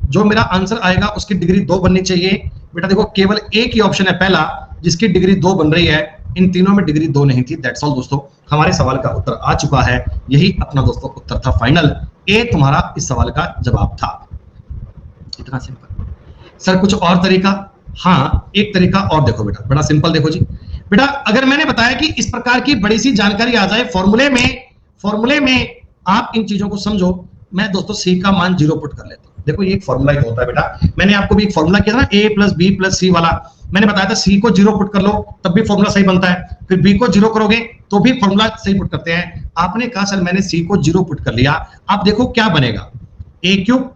जो मेरा आंसर आएगा उसकी डिग्री 2 बननी चाहिए। बेटा देखो केवल एक ही ऑप्शन है पहला जिसकी डिग्री 2 बन रही है, इन तीनों में डिग्री 2 नहीं थी। दैट्स ऑल दोस्तों, हमारे सवाल का उत्तर आ चुका है। यही अपना दोस्तों उत्तर था फाइनल। ए तुम्हारा इस सवाल का जवाब था। इतना सिंपल। सर कुछ और तरीका? हाँ एक तरीका और देखो बेटा, बड़ा सिंपल देखो जी। बेटा अगर मैंने बताया कि इस प्रकार की बड़ी सी जानकारी आ जाए फॉर्मूले में आप इन चीजों को समझो। मैं दोस्तों सी का मान 0 पुट कर लेता हूं। देखो ये एक फॉर्मूला ही होता है बेटा। मैंने आपको भी एक फॉर्मूला किया था ना, a प्लस बी प्लस सी वाला। मैंने बताया था सी को 0 पुट कर लो तब भी फॉर्मूला सही बनता है, फिर बी को 0 करोगे तो भी फॉर्मूला सही पुट करते हैं। आपने कहा सर मैंने सी को 0 पुट कर लिया, आप देखो क्या बनेगा, ए क्यूब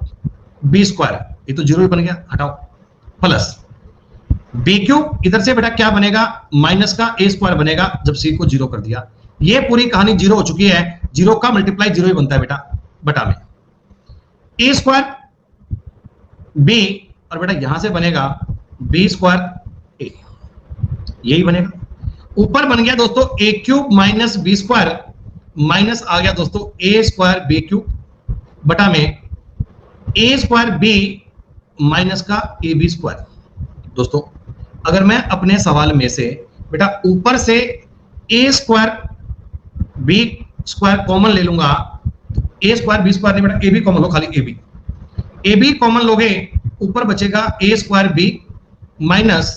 बी स्क्वायर, ये तो 0 ही बन गया, हटाओ, प्लस बी क्यूब इधर से बेटा क्या बनेगा, माइनस का ए स्क्वायर बनेगा जब सी को 0 कर दिया। ये पूरी कहानी 0 हो चुकी है। 0 का मल्टीप्लाई 0 ही बनता है बेटा, बटा में ए स्क्वायर बी, और बेटा यहां से बनेगा बी स्क्वायर ए, यही बनेगा। ऊपर बन गया दोस्तों a cube minus B square, minus आ गया दोस्तों ए स्क्वायर बी क्यूब, बटा में ए स्क्वायर बी माइनस का ए बी स्क्वायर। दोस्तों अगर मैं अपने सवाल में से बेटा ऊपर से ए स्क्वायर बी स्क्वायर कॉमन ले लूंगा, तो ए स्क्वायर बी स्क्वायर नहीं बेटा, ए बी कॉमन लो, खाली ए बी कॉमन लोगे, ऊपर बचेगा a square b minus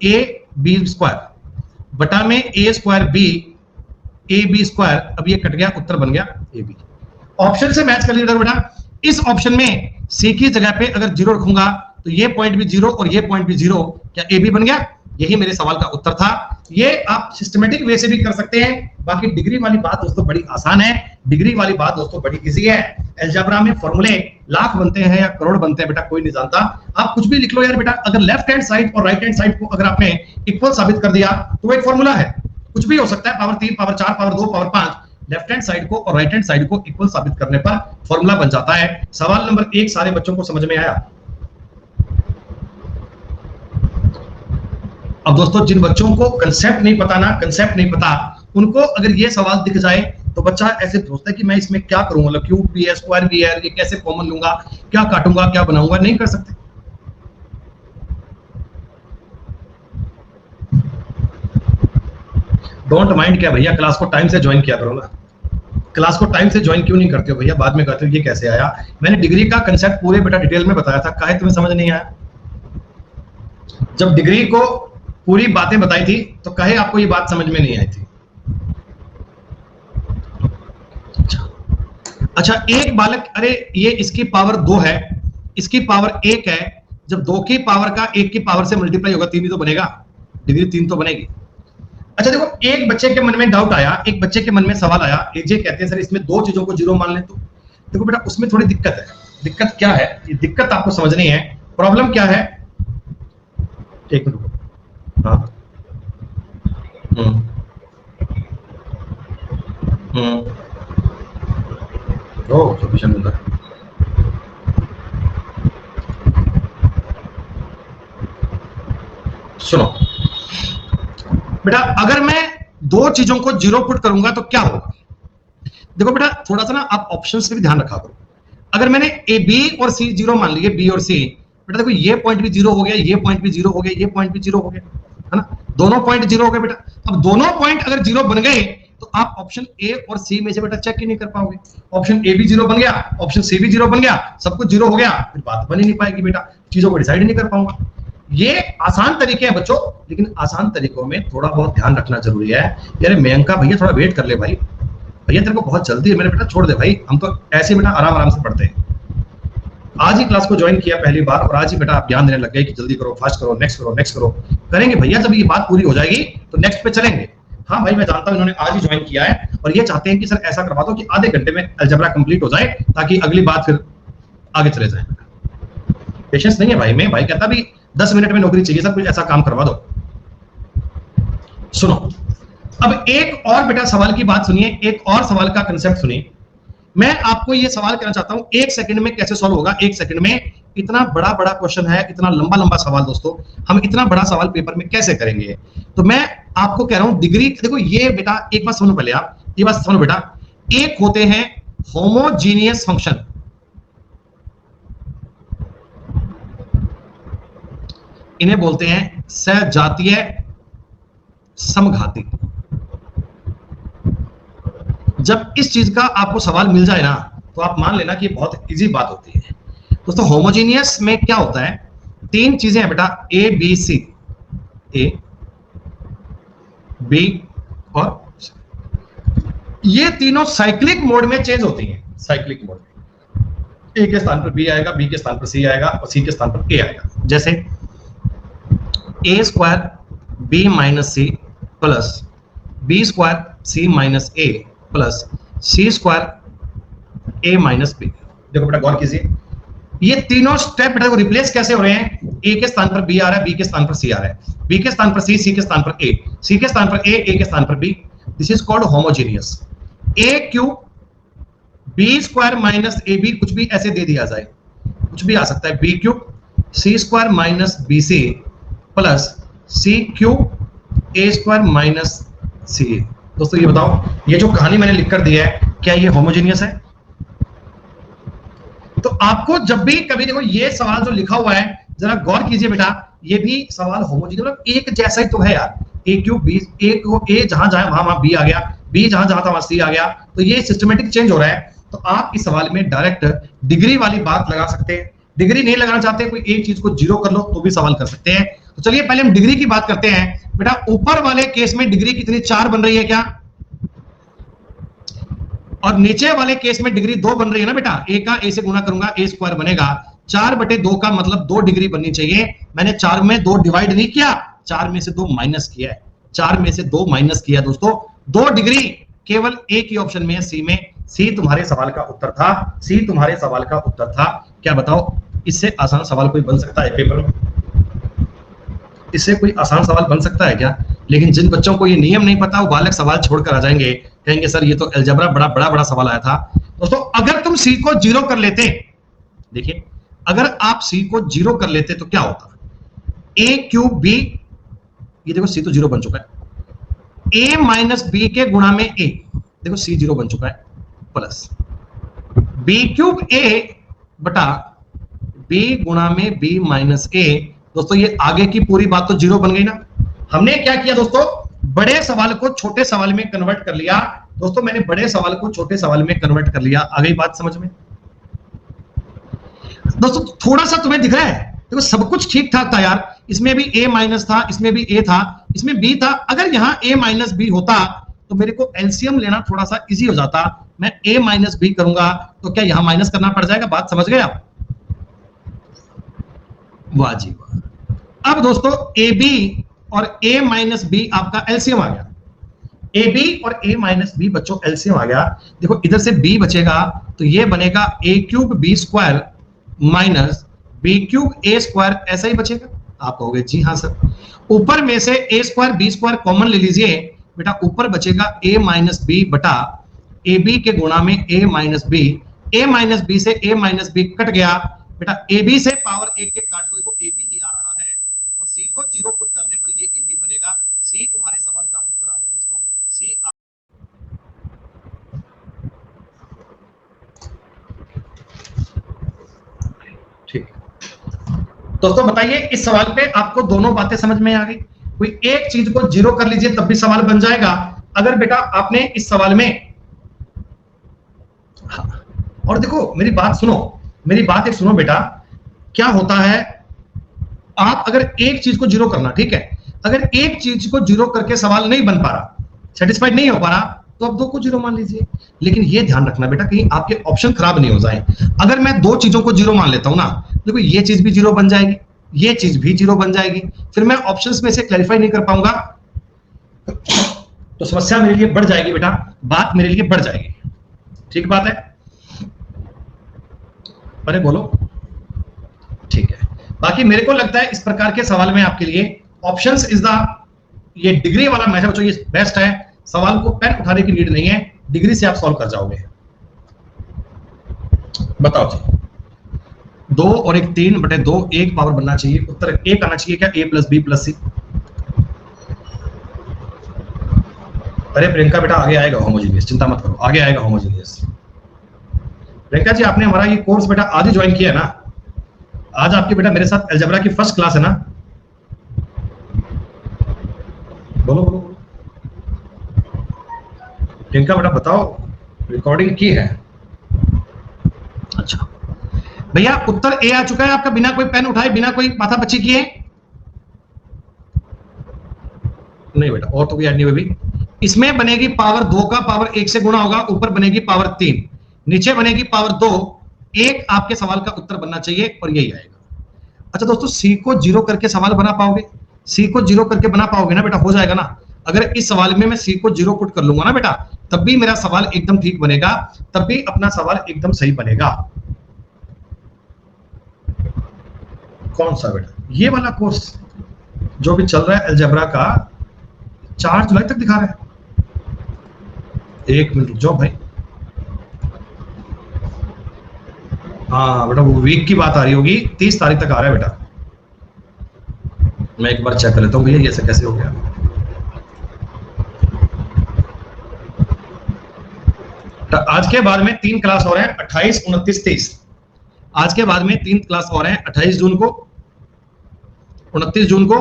A b square, बटा में a square b a b square. अब ये कट गया, उत्तर बन गया ए बी। ऑप्शन से मैच कर लीजिए बेटा। इस ऑप्शन में सी की जगह पे अगर 0 रखूंगा तो ये पॉइंट भी 0 और ये पॉइंट भी 0, क्या ए बी बन गया? यही मेरे सवाल का उत्तर था। ये आप सिस्टमेटिक वे से भी कर सकते हैं। बाकी डिग्री वाली बात दोस्तों बड़ी आसान है, डिग्री वाली बात दोस्तों बड़ी इजी है। अलजेब्रा में फॉर्मूले लाख बनते हैं या करोड़ बनते हैं बेटा कोई नहीं जानता। आप कुछ भी लिख लो यार बेटा, अगर लेफ्ट हैंड साइड और राइट हैंड साइड को अगर आपने इक्वल साबित कर दिया तो वो एक फॉर्मूला है। कुछ भी हो सकता है, power 3 power 4 power 2 power 5, left hand side को और राइट हैंड साइड को इक्वल साबित करने पर फॉर्मूला बन जाता है। सवाल नंबर 1 सारे बच्चों को समझ में आया? अब दोस्तों जिन बच्चों को कंसेप्ट नहीं पता उनको अगर ये सवाल दिख जाए तो बच्चा ऐसे सोचता है कि मैं इसमें क्या करूंगा, मतलब क्यूब भी है स्क्वायर भी है, ये कैसे कॉमन लूंगा, क्या काटूंगा क्या बनाऊंगा, नहीं कर सकते। डोंट माइंड क्या भैया, क्लास को टाइम से ज्वाइन किया करो ना। क्लास को टाइम से ज्वाइन क्यों नहीं करते हो भैया, बाद में कहते हो ये कैसे आया। मैंने डिग्री का कंसेप्ट पूरे बेटा डिटेल में बताया था, काहे तुम्हें समझ नहीं आया? जब डिग्री को पूरी बातें बताई थी तो कहे आपको ये बात समझ में नहीं आई थी। अच्छा एक बालक, अरे ये इसकी पावर 2 है, इसकी पावर 1 है, जब 2 की पावर का 1 की पावर से मल्टीप्लाई होगा 3 ही तो बनेगा, डिग्री 3 तो बनेगी। अच्छा देखो एक बच्चे के मन में डाउट आया, एक बच्चे के मन में सवाल आया, एजे कहते हैं सर इसमें 2 चीजों को 0 मान ले तो। देखो बेटा उसमें थोड़ी दिक्कत है। दिक्कत क्या है, ये दिक्कत आपको समझनी है। प्रॉब्लम क्या है, एक मिनट। हाँ सफिशिएंट होता है। सुनो बेटा, अगर मैं 2 चीजों को 0 पुट करूंगा तो क्या होगा? देखो बेटा थोड़ा सा ना आप ऑप्शंस पे भी ध्यान रखा करो। अगर मैंने ए बी और सी जीरो मान लिए, बी और सी, बेटा देखो ये पॉइंट भी जीरो हो गया, ये पॉइंट भी जीरो हो गया, ये पॉइंट भी जीरो हो गया, है ना, दोनों पॉइंट जीरो हो गए बेटा। अब दोनों पॉइंट अगर जीरो बन गए तो आप ऑप्शन ए और सी में से बेटा चेक ही नहीं कर पाओगे। ऑप्शन ए भी जीरो बन गया, ऑप्शन सी भी जीरो बन गया, सब कुछ जीरो हो गया, फिर बात बन ही नहीं पाएगी बेटा, चीजों को डिसाइड ही नहीं कर पाऊंगा। ये आसान तरीके हैं बच्चों, लेकिन आसान तरीकों में थोड़ा बहुत ध्यान रखना जरूरी है। यार मयंका भैया थोड़ा वेट कर ले भाई, भैया तेरे को बहुत जल्दी है मेरे बेटा, छोड़ दे भाई, हम तो ऐसे बेटा आराम आराम से पढ़ते हैं। आज ही क्लास को ज्वाइन किया पहली बार और आज ही बेटा आप ज्ञान देने लग गए कि जल्दी करो, फास्ट करो, नेक्स्ट करो, नेक्स्ट करो। करेंगे भैया, जब ये बात पूरी हो जाएगी तो नेक्स्ट पे चलेंगे। हाँ भाई मैं जानता हूं इन्होंने आज ही ज्वाइन किया है और ये चाहते हैं कि सर ऐसा करवा दो कि आधे घंटे में अलजेब्रा कंप्लीट हो जाए ताकि अगली बात फिर आगे चले जाए। पेशेंस नहीं है भाई, मैं भाई कहता भी 10 मिनट में नौकरी चाहिए, सब कुछ ऐसा काम करवा दो। सुनो अब एक और बेटा सवाल की बात सुनिए, एक और सवाल का कंसेप्ट सुनिए। मैं आपको ये सवाल कहना चाहता हूं एक सेकंड में कैसे सॉल्व होगा। एक सेकंड में इतना बड़ा बड़ा क्वेश्चन है, इतना लंबा लंबा सवाल दोस्तों, हम इतना बड़ा सवाल पेपर में कैसे करेंगे। तो मैं आपको कह रहा हूं डिग्री, देखो ये बेटा एक बात समझो पहले, आप ये बात समझो बेटा, एक होते हैं होमोजीनियस फंक्शन, इन्हें बोलते हैं सजातीय समघाती। जब इस चीज का आपको सवाल मिल जाए ना तो आप मान लेना कि बहुत इजी बात होती है दोस्तों। होमोजीनियस में क्या होता है, तीन चीजें हैं बेटा, A B C, A b और ये तीनों साइक्लिक मोड में चेंज होती हैं। साइक्लिक मोड में ए के स्थान पर बी आएगा, बी के स्थान पर सी आएगा और सी के स्थान पर ए आएगा। जैसे a square b minus c plus B square c minus A plus C square a minus b. देखो बेटा गौर कीजिए, ये तीनों स्टेप बेटा को रिप्लेस कैसे हो रहे हैं, ए के स्थान पर बी आ रहा है, बी के स्थान पर सी आ रहा है, बी के स्थान पर सी के स्थान पर ए, सी के स्थान पर ए के स्थान पर B. This is called homogeneous. A cube B square minus A B, कुछ भी ऐसे दे दिया जाए, कुछ भी आ सकता है, b cube c square minus b C plus c cube a square minus c a. दोस्तों ये बताओ, ये जो कहानी मैंने लिख कर दी है क्या ये होमोजीनियस है? तो आपको जब भी कभी देखो ये सवाल जो लिखा हुआ है जरा गौर कीजिए बेटा, ये भी सवाल होमोजीनियस मतलब एक जैसा ही तो है यार। ए क्यूब बी, ए को ए जहां जाए वहां बी आ गया, बी जहां जहां था वहां सी आ गया, तो ये सिस्टमेटिक चेंज हो रहा है। तो आप इस सवाल में डायरेक्ट डिग्री वाली बात लगा सकते हैं। डिग्री नहीं लगाना चाहते, कोई एक चीज को जीरो कर लो तो भी सवाल कर सकते हैं। तो चलिए पहले हम डिग्री की बात करते हैं। बेटा ऊपर वाले केस में डिग्री कितनी, 4 बन रही है क्या? और नीचे वाले केस में डिग्री 2 बन रही है ना बेटा, ए का ए से गुना करूंगा ए स्क्वायर बनेगा, 4/2 का मतलब 2 डिग्री बननी चाहिए। मैंने 4 में 2 डिवाइड नहीं किया, 4 में से 2 माइनस किया है, 4 में से 2 माइनस किया दोस्तों। 2 डिग्री केवल एक ही ऑप्शन में है, सी में। सी तुम्हारे सवाल का उत्तर था, सी तुम्हारे सवाल का उत्तर था। क्या बताओ इससे आसान सवाल कोई बन सकता है पेपर में? इससे कोई आसान सवाल बन सकता है क्या? लेकिन जिन बच्चों को ये नियम नहीं पता वो बालक सवाल छोड़कर आ जाएंगे, कहेंगे सर ये तो अलजेब्रा बड़ा बड़ा बड़ा सवाल आया था। दोस्तों अगर तुम सी को जीरो कर लेते, देखिए अगर आप सी को जीरो कर लेते तो क्या होता, ए क्यूब बी, ये देखो सी तो जीरो बन चुका है, ए माइनस बी के गुणा में ए, देखो सी जीरो बन चुका है, प्लस बी क्यूब ए बटा बी गुणा में बी माइनस ए। दोस्तों ये आगे की पूरी बात तो जीरो बन गई ना। हमने क्या किया दोस्तों, बड़े सवाल को छोटे सवाल में कन्वर्ट कर लिया। दोस्तों मैंने बड़े सवाल को छोटे सवाल में कन्वर्ट कर लिया, आ गई बात समझ में? दोस्तों थोड़ा सा तुम्हें दिख रहा है, देखो सब कुछ ठीक ठाक था यार, इसमें भी ए माइनस था, इसमें भी ए था, इसमें बी था। अगर यहां ए माइनस बी होता तो मेरे को एलसीएम लेना थोड़ा सा इजी हो जाता। मैं ए माइनस बी करूंगा तो क्या यहां माइनस करना पड़ जाएगा? बात समझ गए आप? वाह जी वाह। अब दोस्तों ए बी और ए माइनस बी आपका एलसीएम आ गया, ए बी और ए माइनस बी बच्चों एलसीएम आ गया। देखो इधर से बी बचेगा तो ये बनेगा a cube B square minus b cube a square, ऐसा ही बचेगा। आप कहोगे जी हाँ सर। ऊपर में से ए स्क्वायर बी स्क्वायर कॉमन ले लीजिए बेटा, ऊपर बचेगा ए माइनस बी बटा ए बी के गुणा में ए माइनस बी। ए माइनस बी से ए माइनस बी कट गया बेटा, ए बी से पावर एक के काट दो, देखो ए बी ही आ रहा है और सी को जीरो पुट करने पर ये ए बी बनेगा। सी तुम्हारे सवाल का उत्तर आ गया दोस्तों, सी दोस्तों बताइए इस सवाल पे आपको दोनों बातें समझ में आ गई? कोई एक चीज को जीरो कर लीजिए तब भी सवाल बन जाएगा। अगर बेटा आपने इस सवाल में और देखो मेरी बात सुनो, मेरी बात एक सुनो बेटा, क्या होता है आप अगर एक चीज को जीरो करना, ठीक है, अगर एक चीज को जीरो करके सवाल नहीं बन पा रहा, सेटिस्फाइड नहीं हो पा रहा, तो आप दो को जीरो मान लीजिए। लेकिन ये ध्यान रखना बेटा कहीं आपके ऑप्शन खराब नहीं हो जाए। अगर मैं दो चीजों को जीरो मान लेता हूं ना, देखो ये चीज भी जीरो बन जाएगी, ये चीज भी जीरो बन जाएगी, फिर मैं ऑप्शंस में से क्लैरिफाई नहीं कर पाऊंगा, तो समस्या मेरे लिए बढ़ जाएगी बेटा, बात मेरे लिए बढ़ जाएगी। ठीक बात है? अरे बोलो, ठीक है। बाकी मेरे को लगता है इस प्रकार के सवाल में आपके लिए ऑप्शंस इज द, ये डिग्री वाला मैथड बच्चों ये बेस्ट है। सवाल को पेन उठाने की नीड नहीं है, डिग्री से आप सॉल्व कर जाओगे। बताओ जी, 2 और 1 3/2 1 पावर बनना चाहिए, उत्तर 1 आना चाहिए क्या? a + b + c। अरे प्रियंका बेटा आगे आएगा होमोजेनियस, चिंता मत करो, आगे आएगा होमोजेनियस। प्रियंका जी आपने हमारा ये कोर्स बेटा आज ही ज्वाइन किया है ना? आज आपकी बेटा मेरे साथ अलजेब्रा की फर्स्ट क्लास है ना? बोलो बोलो बोलो प्रियंका बेटा बताओ, रिकॉर्डिंग की है? अच्छा भैया उत्तर ए आ चुका है आपका, बिना कोई पेन उठाए, बिना कोई माथा बच्ची किए? नहीं बेटा और तो कोई ऐड नहीं हुई। इसमें बनेगी पावर 2 का पावर 1 से गुणा होगा, ऊपर बनेगी पावर 3, नीचे बनेगी पावर 2, 1 आपके सवाल का उत्तर बनना चाहिए और यही आएगा। अच्छा दोस्तों सी को जीरो करके सवाल बना पाओगे? सी को जीरो करके बना पाओगे ना बेटा? हो जाएगा ना? अगर इस सवाल में मैं सी को जीरो पुट कर लूंगा ना बेटा, तब भी मेरा सवाल एकदम ठीक बनेगा, तब भी अपना सवाल एकदम सही बनेगा। कौन सा बेटा? ये वाला कोर्स जो भी चल रहा है अलजेब्रा का, 4 जुलाई तक दिखा रहा है। 1 मिनट रुक जाओ भाई। हाँ बेटा वो वीक की बात आ रही होगी, 30 तारीख तक आ रहा है बेटा। मैं एक बार चेक कर लेता हूँ भैया ये ऐसे कैसे हो गया। आज के बाद में 3 क्लास हो रहे हैं, 28 29 30। आज के बाद में 3 क्लास हो रहे हैं, 28 जून को, 29 जून को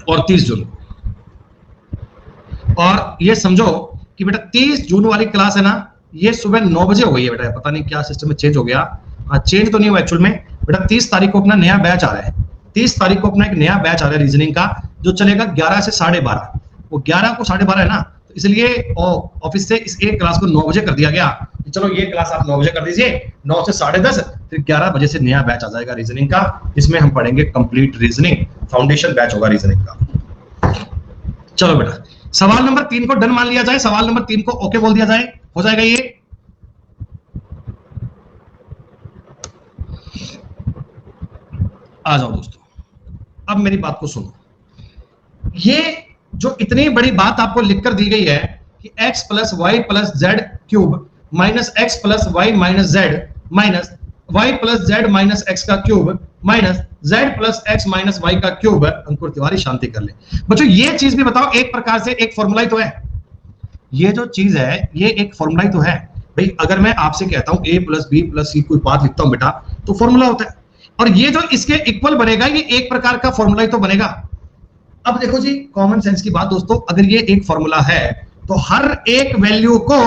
और 30 जून को। और ये समझो कि बेटा 30 जून वाली क्लास है ना, ये सुबह 9 बजे हो गई है बेटा, पता नहीं क्या सिस्टम में चेंज हो गया। हाँ चेंज तो नहीं हुआ एक्चुअल में बेटा। 30 तारीख को अपना नया बैच आ रहा है, 30 तारीख को अपना एक नया बैच आ रहा है रीजनिंग का, जो चलेगा 11 से 12:30। वो 11 को 12:30 है ना, तो इसलिए ऑफिस से इस एक क्लास को 9 बजे कर दिया गया। चलो ये क्लास आप 9 बजे कर दीजिए, 9 से 10:30, फिर 11 बजे से नया बैच आ जाएगा रीजनिंग का, जिसमें हम पढ़ेंगे कंप्लीट रीजनिंग, फाउंडेशन बैच होगा रीजनिंग का। चलो बेटा सवाल नंबर 3 को डन मान लिया जाए, सवाल नंबर 3 को ओके बोल दिया जाए, हो जाएगा ये। आ जाओ दोस्तों, अब मेरी बात को सुनो। ये जो इतनी बड़ी बात आपको लिखकर दी गई है कि x + y + z³ minus x + y - z minus y + z - x का cube minus z + x - y का क्यूब। अंकुर तिवारी शांति कर ले बच्चों। ये चीज भी बताओ, एक प्रकार से एक फॉर्मूला ही तो है। ये जो चीज है ये एक फॉर्मूला ही तो है भाई। अगर मैं आपसे कहता हूं a + b + c कोई बात लिखता हूं बेटा, तो फॉर्मूला होता है, और ये जो इसके इक्वल बनेगा ये एक प्रकार का फॉर्मूला ही तो बनेगा। अब देखो जी कॉमन सेंस की बात दोस्तों, अगर ये एक फॉर्मूला है तो हर एक वैल्यू को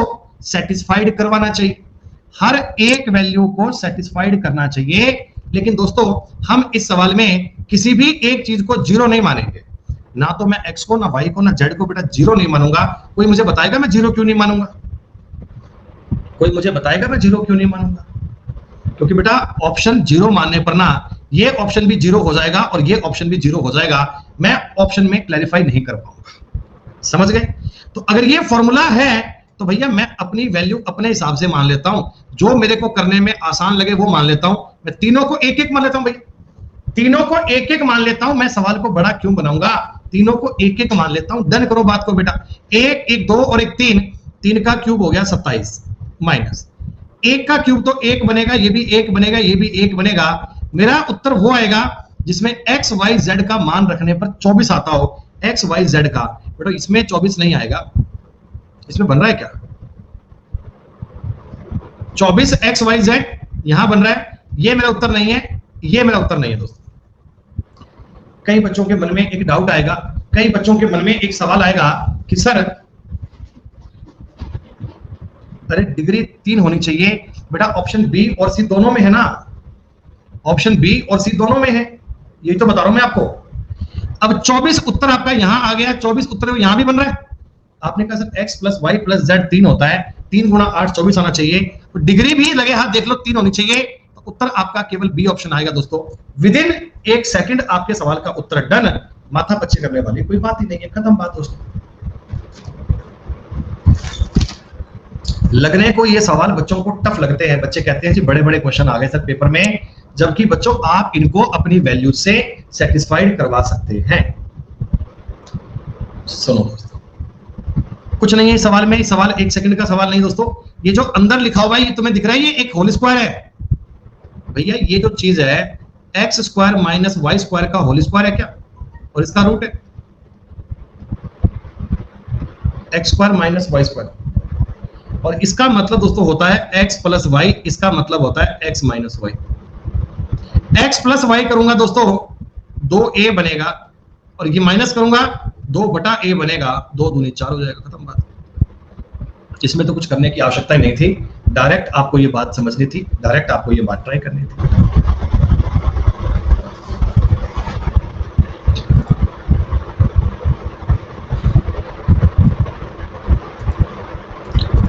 सेटिस्फाइड करवाना चाहिए, हर एक वैल्यू को सेटिस्फाइड करना चाहिए। लेकिन दोस्तों हम इस सवाल में किसी भी एक चीज को जीरो नहीं मानेंगे, ना तो मैं x को, ना y को, ना z को बेटा जीरो नहीं मानूंगा। कोई मुझे बताएगा मैं जीरो क्यों नहीं मानूंगा? कोई मुझे बताएगा मैं जीरो क्यों नहीं मानूंगा? क्योंकि बेटा ऑप्शन जीरो मानने पर ना ये ऑप्शन भी जीरो हो जाएगा और ये ऑप्शन भी जीरो हो जाएगा, मैं ऑप्शन में क्लैरिफाई नहीं कर पाऊंगा। समझ गए? तो अगर ये फॉर्मूला है तो भैया मैं अपनी वैल्यू अपने हिसाब से मान लेता हूं, जो मेरे को करने में आसान लगे वो मान लेता हूं। मैं तीनों को एक एक मान लेता हूं भैया, तीनों को एक एक मान लेता हूं। मैं सवाल को बड़ा क्यों बनाऊंगा, तीनों को एक एक मान लेता हूं। डन करो बात को बेटा। 1 1 2 और 1 3, 3 का क्यूब हो गया 27 माइनस 1 का क्यूब तो 1 बनेगा, ये भी 1 बनेगा, ये भी 1 बनेगा। मेरा उत्तर वो आएगा जिसमें x y z का मान रखने पर 24 आता हो। x y z का बेटा इसमें 24 नहीं आएगा, इसमें बन रहा है क्या 24 x y z यहां बन रहा है, ये मेरा उत्तर नहीं है। ये मेरा उत्तर नहीं है दोस्तों। कई बच्चों के मन में एक डाउट आएगा, कई बच्चों के मन में एक सवाल आएगा कि सर अरे डिग्री 3 होनी चाहिए बेटा, ऑप्शन बी और सी दोनों में है ना, ऑप्शन बी और सी दोनों में है, यही तो बता रहा हूं मैं आपको। अब 24 उत्तर आपका यहां आ गया, 24 उत्तर यहां भी बन रहा है। आपने कहा sir x plus Y plus Z 3 होता है, 3 गुणा 8 24 आना चाहिए, तो डिग्री भी लगे हाथ देख लो 3 होनी चाहिए, तो उत्तर आपका केवल बी ऑप्शन आएगा दोस्तों। विद इन 1 सेकंड आपके सवाल का उत्तर डन, माथा पच्ची करने वाली कोई बात ही नहीं है, खत्म बात दोस्तों। लगने को ये सवाल बच्चों को टफ लगते हैं, बच्चे कहते हैं जी बड़े बड़े क्वेश्चन आ गए सर पेपर में, जबकि बच्चों आप इनको अपनी वैल्यू से सेटिस्फाइड करवा सकते हैं। सुनो दोस्तों, कुछ नहीं है इस सवाल में, इस सवाल 1 सेकंड का सवाल नहीं दोस्तों। ये जो अंदर लिखा हुआ है ये तुम्हें दिख रहा है, ये एक होल स्क्वायर है भैया, ये जो चीज है X square minus Y square का होल स्क्वायर है क्या, और इसका रूट है X square minus Y square, और इसका मतलब दोस्तों होता है x प्लस वाई, इसका मतलब होता है x minus Y. x plus Y करूंगा दोस्तों 2a बनेगा, और ये माइनस करूंगा 2 बटा a बनेगा, 2 दूनी 4 हो जाएगा, खत्म बात। इसमें तो कुछ करने की आवश्यकता ही नहीं थी, डायरेक्ट आपको ये बात समझनी थी, डायरेक्ट आपको ये बात ट्राई करनी थी।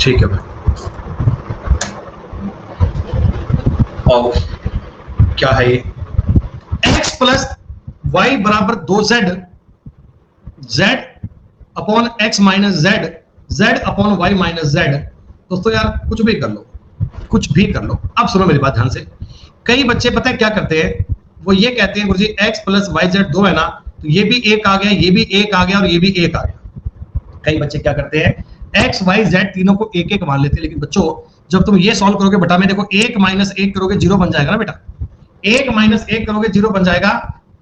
ठीक है भाई, और क्या है ये x प्लस वाई बराबर 2z, z upon x minus z, z upon Y minus z। दोस्तों यार कुछ भी कर लो, कुछ भी कर लो। अब सुनो मेरी बात ध्यान से, कई बच्चे पता है क्या करते हैं, वो ये कहते हैं गुरुजी x प्लस वाई जेड 2 है ना, तो ये भी 1 आ गया, ये भी 1 आ गया, और ये भी 1 आ गया। कई बच्चे क्या करते हैं x y z तीनों को 1 1 मान लेते हैं, लेकिन बच्चों जब तुम ये सॉल्व करोगे बेटा में देखो 1 माइनस 1 करोगे 0 बन जाएगा ना बेटा, 1 माइनस 1 करोगे 0 बन जाएगा,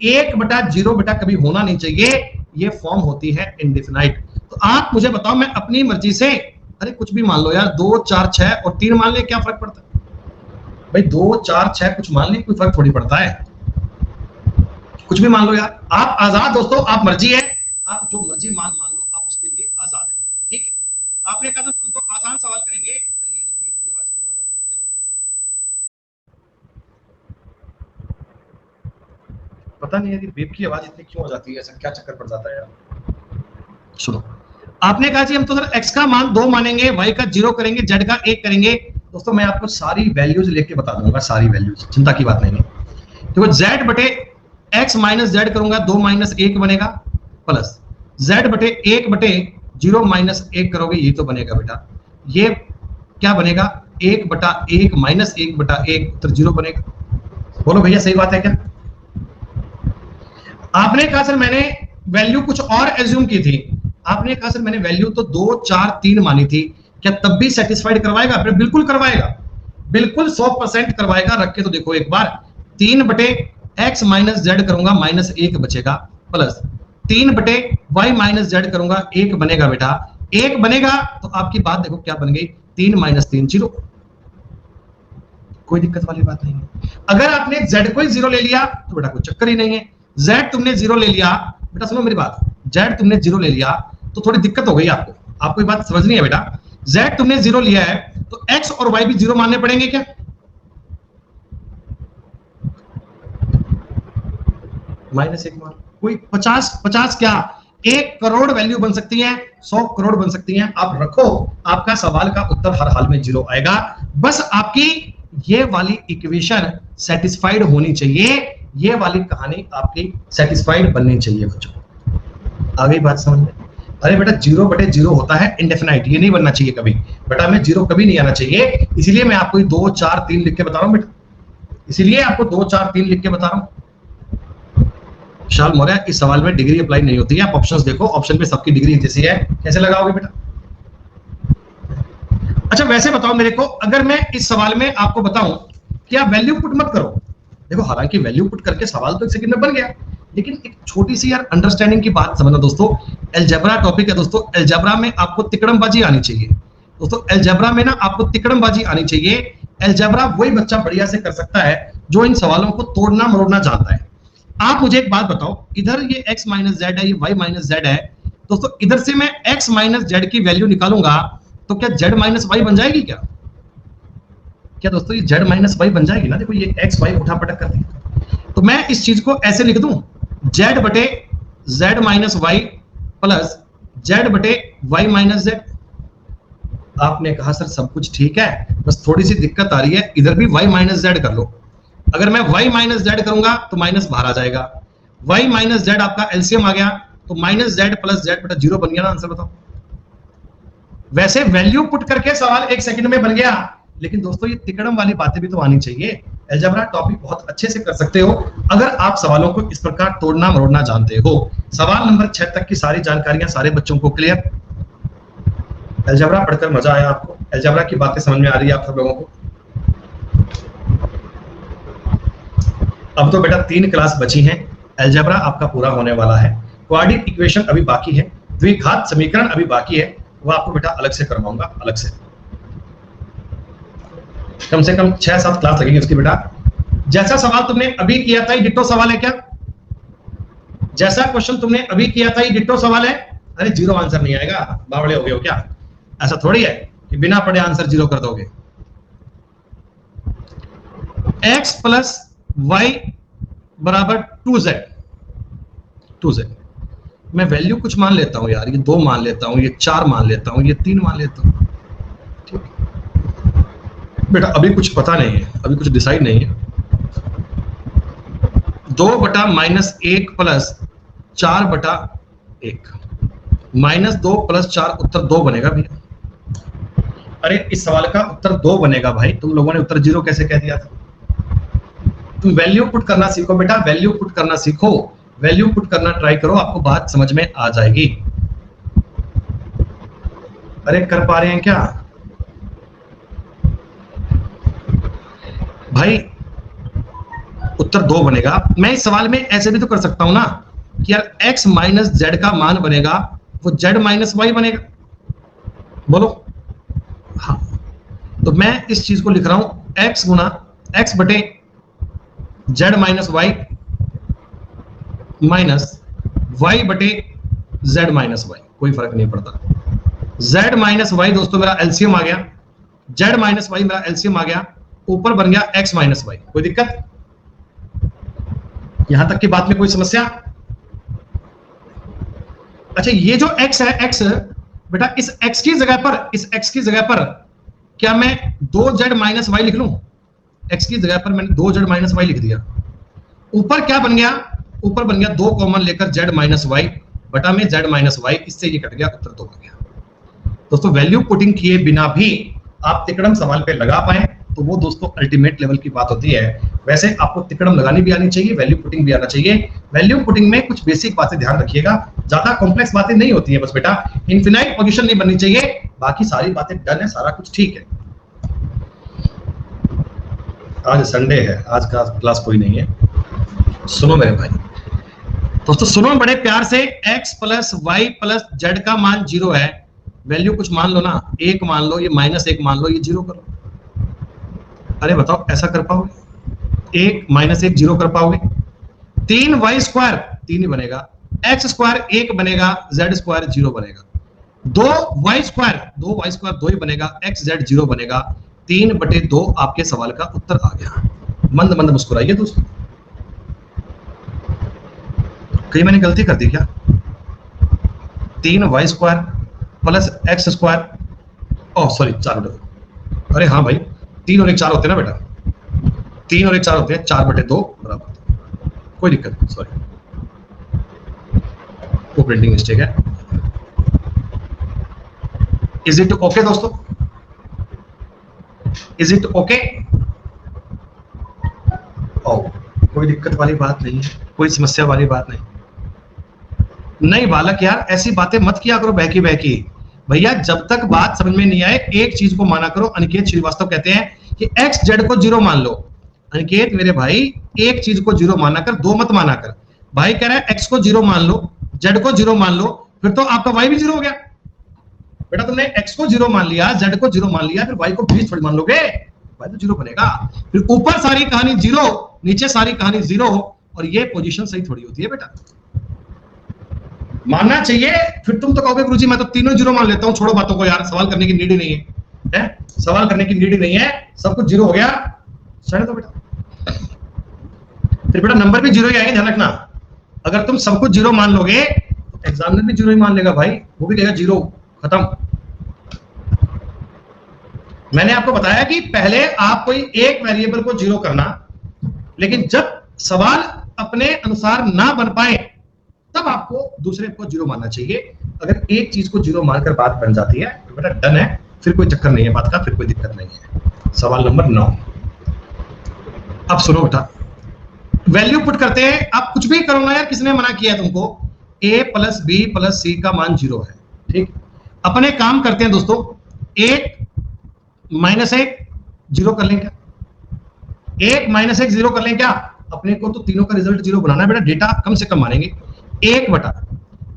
1 बटा 0 बेटा कभी होना नहीं चाहिए, ये फॉर्म होती है इंडेफिनाइट। तो आप मुझे बताओ मैं अपनी मर्जी से अरे कुछ भी मान लो यार, 2 4 6 और 3 मान ले, क्या फर्क पड़ता है भाई, 2 4 6 कुछ मान ले, कोई फर्क थोड़ी पड़ता है, कुछ भी मान लो यार, आप आजाद दोस्तों, आप मर्जी है, आप जो मर्जी मान लो, आप उसके लिए आजाद है, ठीक है। आपने कहा तो आसान सवाल करेंगे, अरे यार बीप की आवाज क्यों आ जाती है, क्या हो गया ऐसा, पता नहीं यार बीप की आवाज इतनी क्यों आ जाती है, ऐसा क्या चक्कर पड़ जाता है यार। सुनो, आपने कहा जी हम तो सर x का मान 2 मानेंगे, y का 0 करेंगे, z का 1 करेंगे। दोस्तों मैं आपको सारी वैल्यूज लेके बता दूंगा, सारी वैल्यूज, चिंता की बात नहीं है। देखो z बटे x माइनस जेड करूंगा, 2 माइनस 1 बनेगा, प्लस z बटे 1 बटे 0 माइनस 1 करोगे, ये तो बनेगा बेटा, ये क्या बनेगा 1 बटा 1 माइनस 1 बटा 1, उत्तर 0 बनेगा। बोलो भैया सही बात है क्या। आपने कहा सर मैंने वैल्यू कुछ और एज्यूम की थी, आपने कहा सर मैंने वैल्यू तो 2 4 3 मानी थी, क्या तब भी सेटिस्फाइड करवाएगा, बिल्कुल करवाएगा, बिल्कुल 100% करवाएगा। रख के तो देखो एक बार, 3 बटे x माइनस जेड करूंगा, माइनस 1 बचेगा, प्लस 3 बटे y माइनस जेड करूंगा, 1 बनेगा बेटा, 1 बनेगा तो आपकी बात देखो क्या बन गई, 3 माइनस 3 0, कोई दिक्कत वाली बात नहीं है। अगर आपने z को ही 0 ले लिया तो बेटा कोई चक्कर ही नहीं है, z तुमने 0 ले लिया बेटा, सुनो मेरी बात, z तुमने 0 ले लिया तो थोड़ी दिक्कत हो गई आपको, आपको ये बात समझनी है बेटा, z तुमने 0 लिया है तो x और y भी 0 मानने पड़ेंगे क्या, माइनस 1 मान, कोई 50 क्या 1 करोड़ वैल्यू बन सकती है, 100 करोड़ बन सकती हैं, आप रखो, आपका सवाल का उत्तर हर हाल में 0 आएगा। बस आपकी ये वाली इक्वेशन सेटिस्फाइड होनी चाहिए, ये वाली कहानी आपकी सेटिस्फाइड बननी चाहिए बच्चों, आ गई बात समझ में। अरे बेटा 0 बटे 0 होता है इंडेफिनाइट, ये नहीं बनना चाहिए कभी बेटा, में 0 कभी नहीं आना चाहिए, इसीलिए मैं आपको 2 4 3 लिख के बता रहा हूं बेटा, इसीलिए आपको 2 4 3 लिख के बता रहा हूं। विशाल मौर्य, इस सवाल में डिग्री अप्लाई नहीं होती है, आप ऑप्शंस देखो, ऑप्शन पे सबकी डिग्री जैसी है, कैसे लगाओगे बेटा। अच्छा वैसे बताओ मेरे को, अगर मैं इस सवाल में आपको बताऊं कि आप वैल्यू पुट मत करो, देखो हालांकि वैल्यू पुट करके सवाल तो 1 सेकंड में बन गया, लेकिन एक छोटी सी यार अंडरस्टैंडिंग की बात समझना दोस्तों, अलजेब्रा टॉपिक है दोस्तों, अलजेब्रा में आपको तिकड़मबाजी आनी चाहिए दोस्तों, अलजेब्रा में ना आपको तिकड़मबाजी आनी चाहिए। अलजेब्रा वही बच्चा बढ़िया से कर सकता है जो इन सवालों को तोड़ना मरोड़ना जानता है। आप मुझे एक बात बताओ, इधर ये x माइनस जेड है, ये y माइनस जेड है दोस्तों, इधर से मैं x माइनस जेड की वैल्यू निकालूंगा तो क्या z माइनस y बन जाएगी क्या? क्या दोस्तों ये z माइनस y बन जाएगी ना? देखो ये x y उठा पटक कर दी, तो मैं इस चीज को ऐसे लिख दूं z बटे z minus y plus z बटे y माइनस z। आपने कहा सर सब कुछ ठीक है, बस थोड़ी सी दिक्कत आ रही है, इधर भी y माइनस z कर लो। अगर मैं y माइनस z करूंगा तो माइनस बाहर आ जाएगा, y माइनस z आपका एलसीएम आ गया तो माइनस z प्लस z बटा 0 बन गया ना आंसर। बताओ, वैसे वैल्यू पुट करके सवाल 1 सेकंड में बन गया, लेकिन दोस्तों ये तिकड़म वाली बातें भी तो आनी चाहिए। अलजेब्रा टॉपिक बहुत अच्छे से कर सकते हो अगर आप सवालों को इस प्रकार तोड़ना मरोड़ना जानते हो। सवाल नंबर 6 तक की सारी जानकारियां सारे बच्चों को क्लियर? अलजेब्रा पढ़कर मजा आया आपको? अलजेब्रा की बातें समझ में आ रही है आप सब लोगों को? अब तो बेटा 3 क्लास बची हैं, अलजेब्रा आपका पूरा होने वाला है। क्वाड्रेटिक इक्वेशन अभी बाकी है, द्विघात समीकरण अभी बाकी है, वो आपको बेटा अलग से करवाऊंगा, अलग से कम से कम 6-7 क्लास लगेगी उसकी बेटा। जैसा सवाल तुमने अभी किया था ये डिट्टो सवाल है क्या? जैसा क्वेश्चन तुमने अभी किया था ये डिट्टो सवाल है? अरे जीरो आंसर नहीं आएगा, बावड़े हो गए हो क्या? ऐसा थोड़ी है कि बिना पढ़े आंसर जीरो कर दोगे। x प्लस y बराबर 2z। मैं वैल्यू कुछ मान लेता हूं यार, ये 2 मान लेता हूं, ये 4 मान लेता हूं, ये 3 मान लेता हूं, ठीक बेटा। अभी कुछ पता नहीं है, अभी कुछ डिसाइड नहीं है। 2 बटा माइनस 1 प्लस 4 बटा 1 माइनस 2 प्लस 4 उत्तर 2 बनेगा भैया। अरे इस सवाल का उत्तर 2 बनेगा भाई, तुम लोगों ने उत्तर 0 कैसे कह दिया था? तुम वैल्यू पुट करना सीखो बेटा, वैल्यू पुट करना सीखो, वैल्यू पुट करना ट्राई करो, आपको बात समझ में आ जाएगी। अरे कर पा रहे हैं क्या भाई? उत्तर 2 बनेगा। मैं इस सवाल में ऐसे भी तो कर सकता हूं ना कि यार x माइनस जेड का मान बनेगा वो z माइनस वाई बनेगा, बोलो हाँ। तो मैं इस चीज को लिख रहा हूं x गुना x बटे z minus Y minus y बटे z माइनस वाई, कोई फर्क नहीं पड़ता। z माइनस वाई दोस्तों मेरा एलसीएम आ गया, z माइनस वाई मेरा एलसीएम आ गया, ऊपर बन गया x माइनस वाई। कोई दिक्कत यहां तक की बात में? कोई समस्या? अच्छा ये जो x है, x बेटा इस x की जगह पर क्या मैं 2z माइनस वाई लिख लूं? x की जगह पर मैंने 2z माइनस वाई लिख दिया। ऊपर क्या बन गया? ऊपर बन गया 2 कॉमन लेकर z माइनस वाई बटा में z माइनस वाई, इससे ये कट गया, उत्तर 2 आ गया। दोस्तों वैल्यू पुटिंग किए बिना भी आप तिकड़म सवाल पे लगा पाए तो वो दोस्तों अल्टीमेट लेवल की बात होती है। वैसे आपको तिकड़म लगानी भी आनी चाहिए, वैल्यू पुटिंग भी आना चाहिए। वैल्यू पुटिंग में कुछ बेसिक बातें ध्यान रखिएगा, ज्यादा कॉम्प्लेक्स बातें नहीं होती है बस बेटा। इनफिनाइट पोजीशन नहीं बननी चाहिए, बाकी सारी बातें डन है, सारा कुछ ठीक है। आज संडे है, आज का क्लास कोई नहीं है। सुनो मेरे भाई दोस्तों, सुनो बड़े प्यार से, x plus Y plus Z का मान 0 है। वैल्यू कुछ मान लो ना, 1 मान लो, ये माइनस 1 मान लो, ये 0 कर लो। अरे बताओ ऐसा कर पाओगे? 1 माइनस 1 0 कर पाओगे? 3y स्क्वायर 3 ही बनेगा, x स्क्वायर 1 बनेगा, z स्क्वायर 0 बनेगा। 2y स्क्वायर 2 ही बनेगा, x z 0 बनेगा। 3/2 आपके सवाल का उत्तर आ गया। मंद मंद मुस्कुराइए दोस्तों, कहीं मैंने गलती कर दी क्या? 3y square plus x square, oh sorry 4/2। अरे हाँ भाई 3 और 1 4 होते हैं ना बेटा, 3 और 1 4 होते हैं, 4/2 बराबर। कोई दिक्कत नहीं, सॉरी वो प्रिंटिंग मिस्टेक है। इज इट ओके दोस्तों? Is it okay? ओह कोई दिक्कत वाली बात नहीं है, कोई समस्या वाली बात नहीं। नहीं बालक यार ऐसी बातें मत किया करो बहकी बहकी। भैया जब तक बात समझ में नहीं आए एक चीज को माना करो। अनिकेत श्रीवास्तव कहते हैं कि x z को 0 मान लो। अनिकेत मेरे भाई एक चीज को 0 माना कर, 2 मत माना कर। भाई कह रहा है x को 0 मान लो, z को 0 मान लो, फिर तो आपका y भी 0 हो गया। बेटा तुमने x को 0 मान लिया, z को 0 मान लिया, फिर y को 20 थोड़ी मान लोगे भाई तो जीरो बनेगा। फिर ऊपर सारी कहानी जीरो, नीचे सारी कहानी जीरो, और ये पोजीशन सही थोड़ी होती है बेटा, मानना चाहिए। फिर तुम तो कहोगे गुरुजी मैं तो तीनों जीरो मान लेता हूं, छोड़ो बातों को यार, सवाल करने की नीड ही नहीं है, सवाल करने की नीड ही नहीं है, सब कुछ जीरो हो गया, चढ़ दो बेटा। फिर बेटा नंबर भी जीरो ही आएंगे, ध्यान रखना। अगर तुम सब कुछ जीरो मान लोगे एग्जामिनर भी जीरो ही मान लेगा भाई, वो भी कहेगा जीरो, खत्म। मैंने आपको बताया कि पहले आप कोई एक वेरिएबल को जीरो करना, लेकिन जब सवाल अपने अनुसार ना बन पाए तब आपको दूसरे को जीरो मानना चाहिए। अगर एक चीज को जीरो मानकर बात बन जाती है तो बेटा डन है, फिर कोई चक्कर नहीं है बात का, फिर कोई दिक्कत नहीं है। सवाल नंबर 9, अब सुनो बेटा, वैल्यू पुट करते हैं। आप कुछ भी करो ना यार, किसने मना किया है तुमको? a plus B plus C का मान जीरो है, ठीक। अपने काम करते हैं दोस्तों, एक माइनस एक जीरो कर लें क्या? एक माइनस एक जीरो कर लें क्या? अपने को तो तीनों का रिजल्ट जीरो बनाना है बेटा, डेटा कम से कम मानेंगे। एक बटा,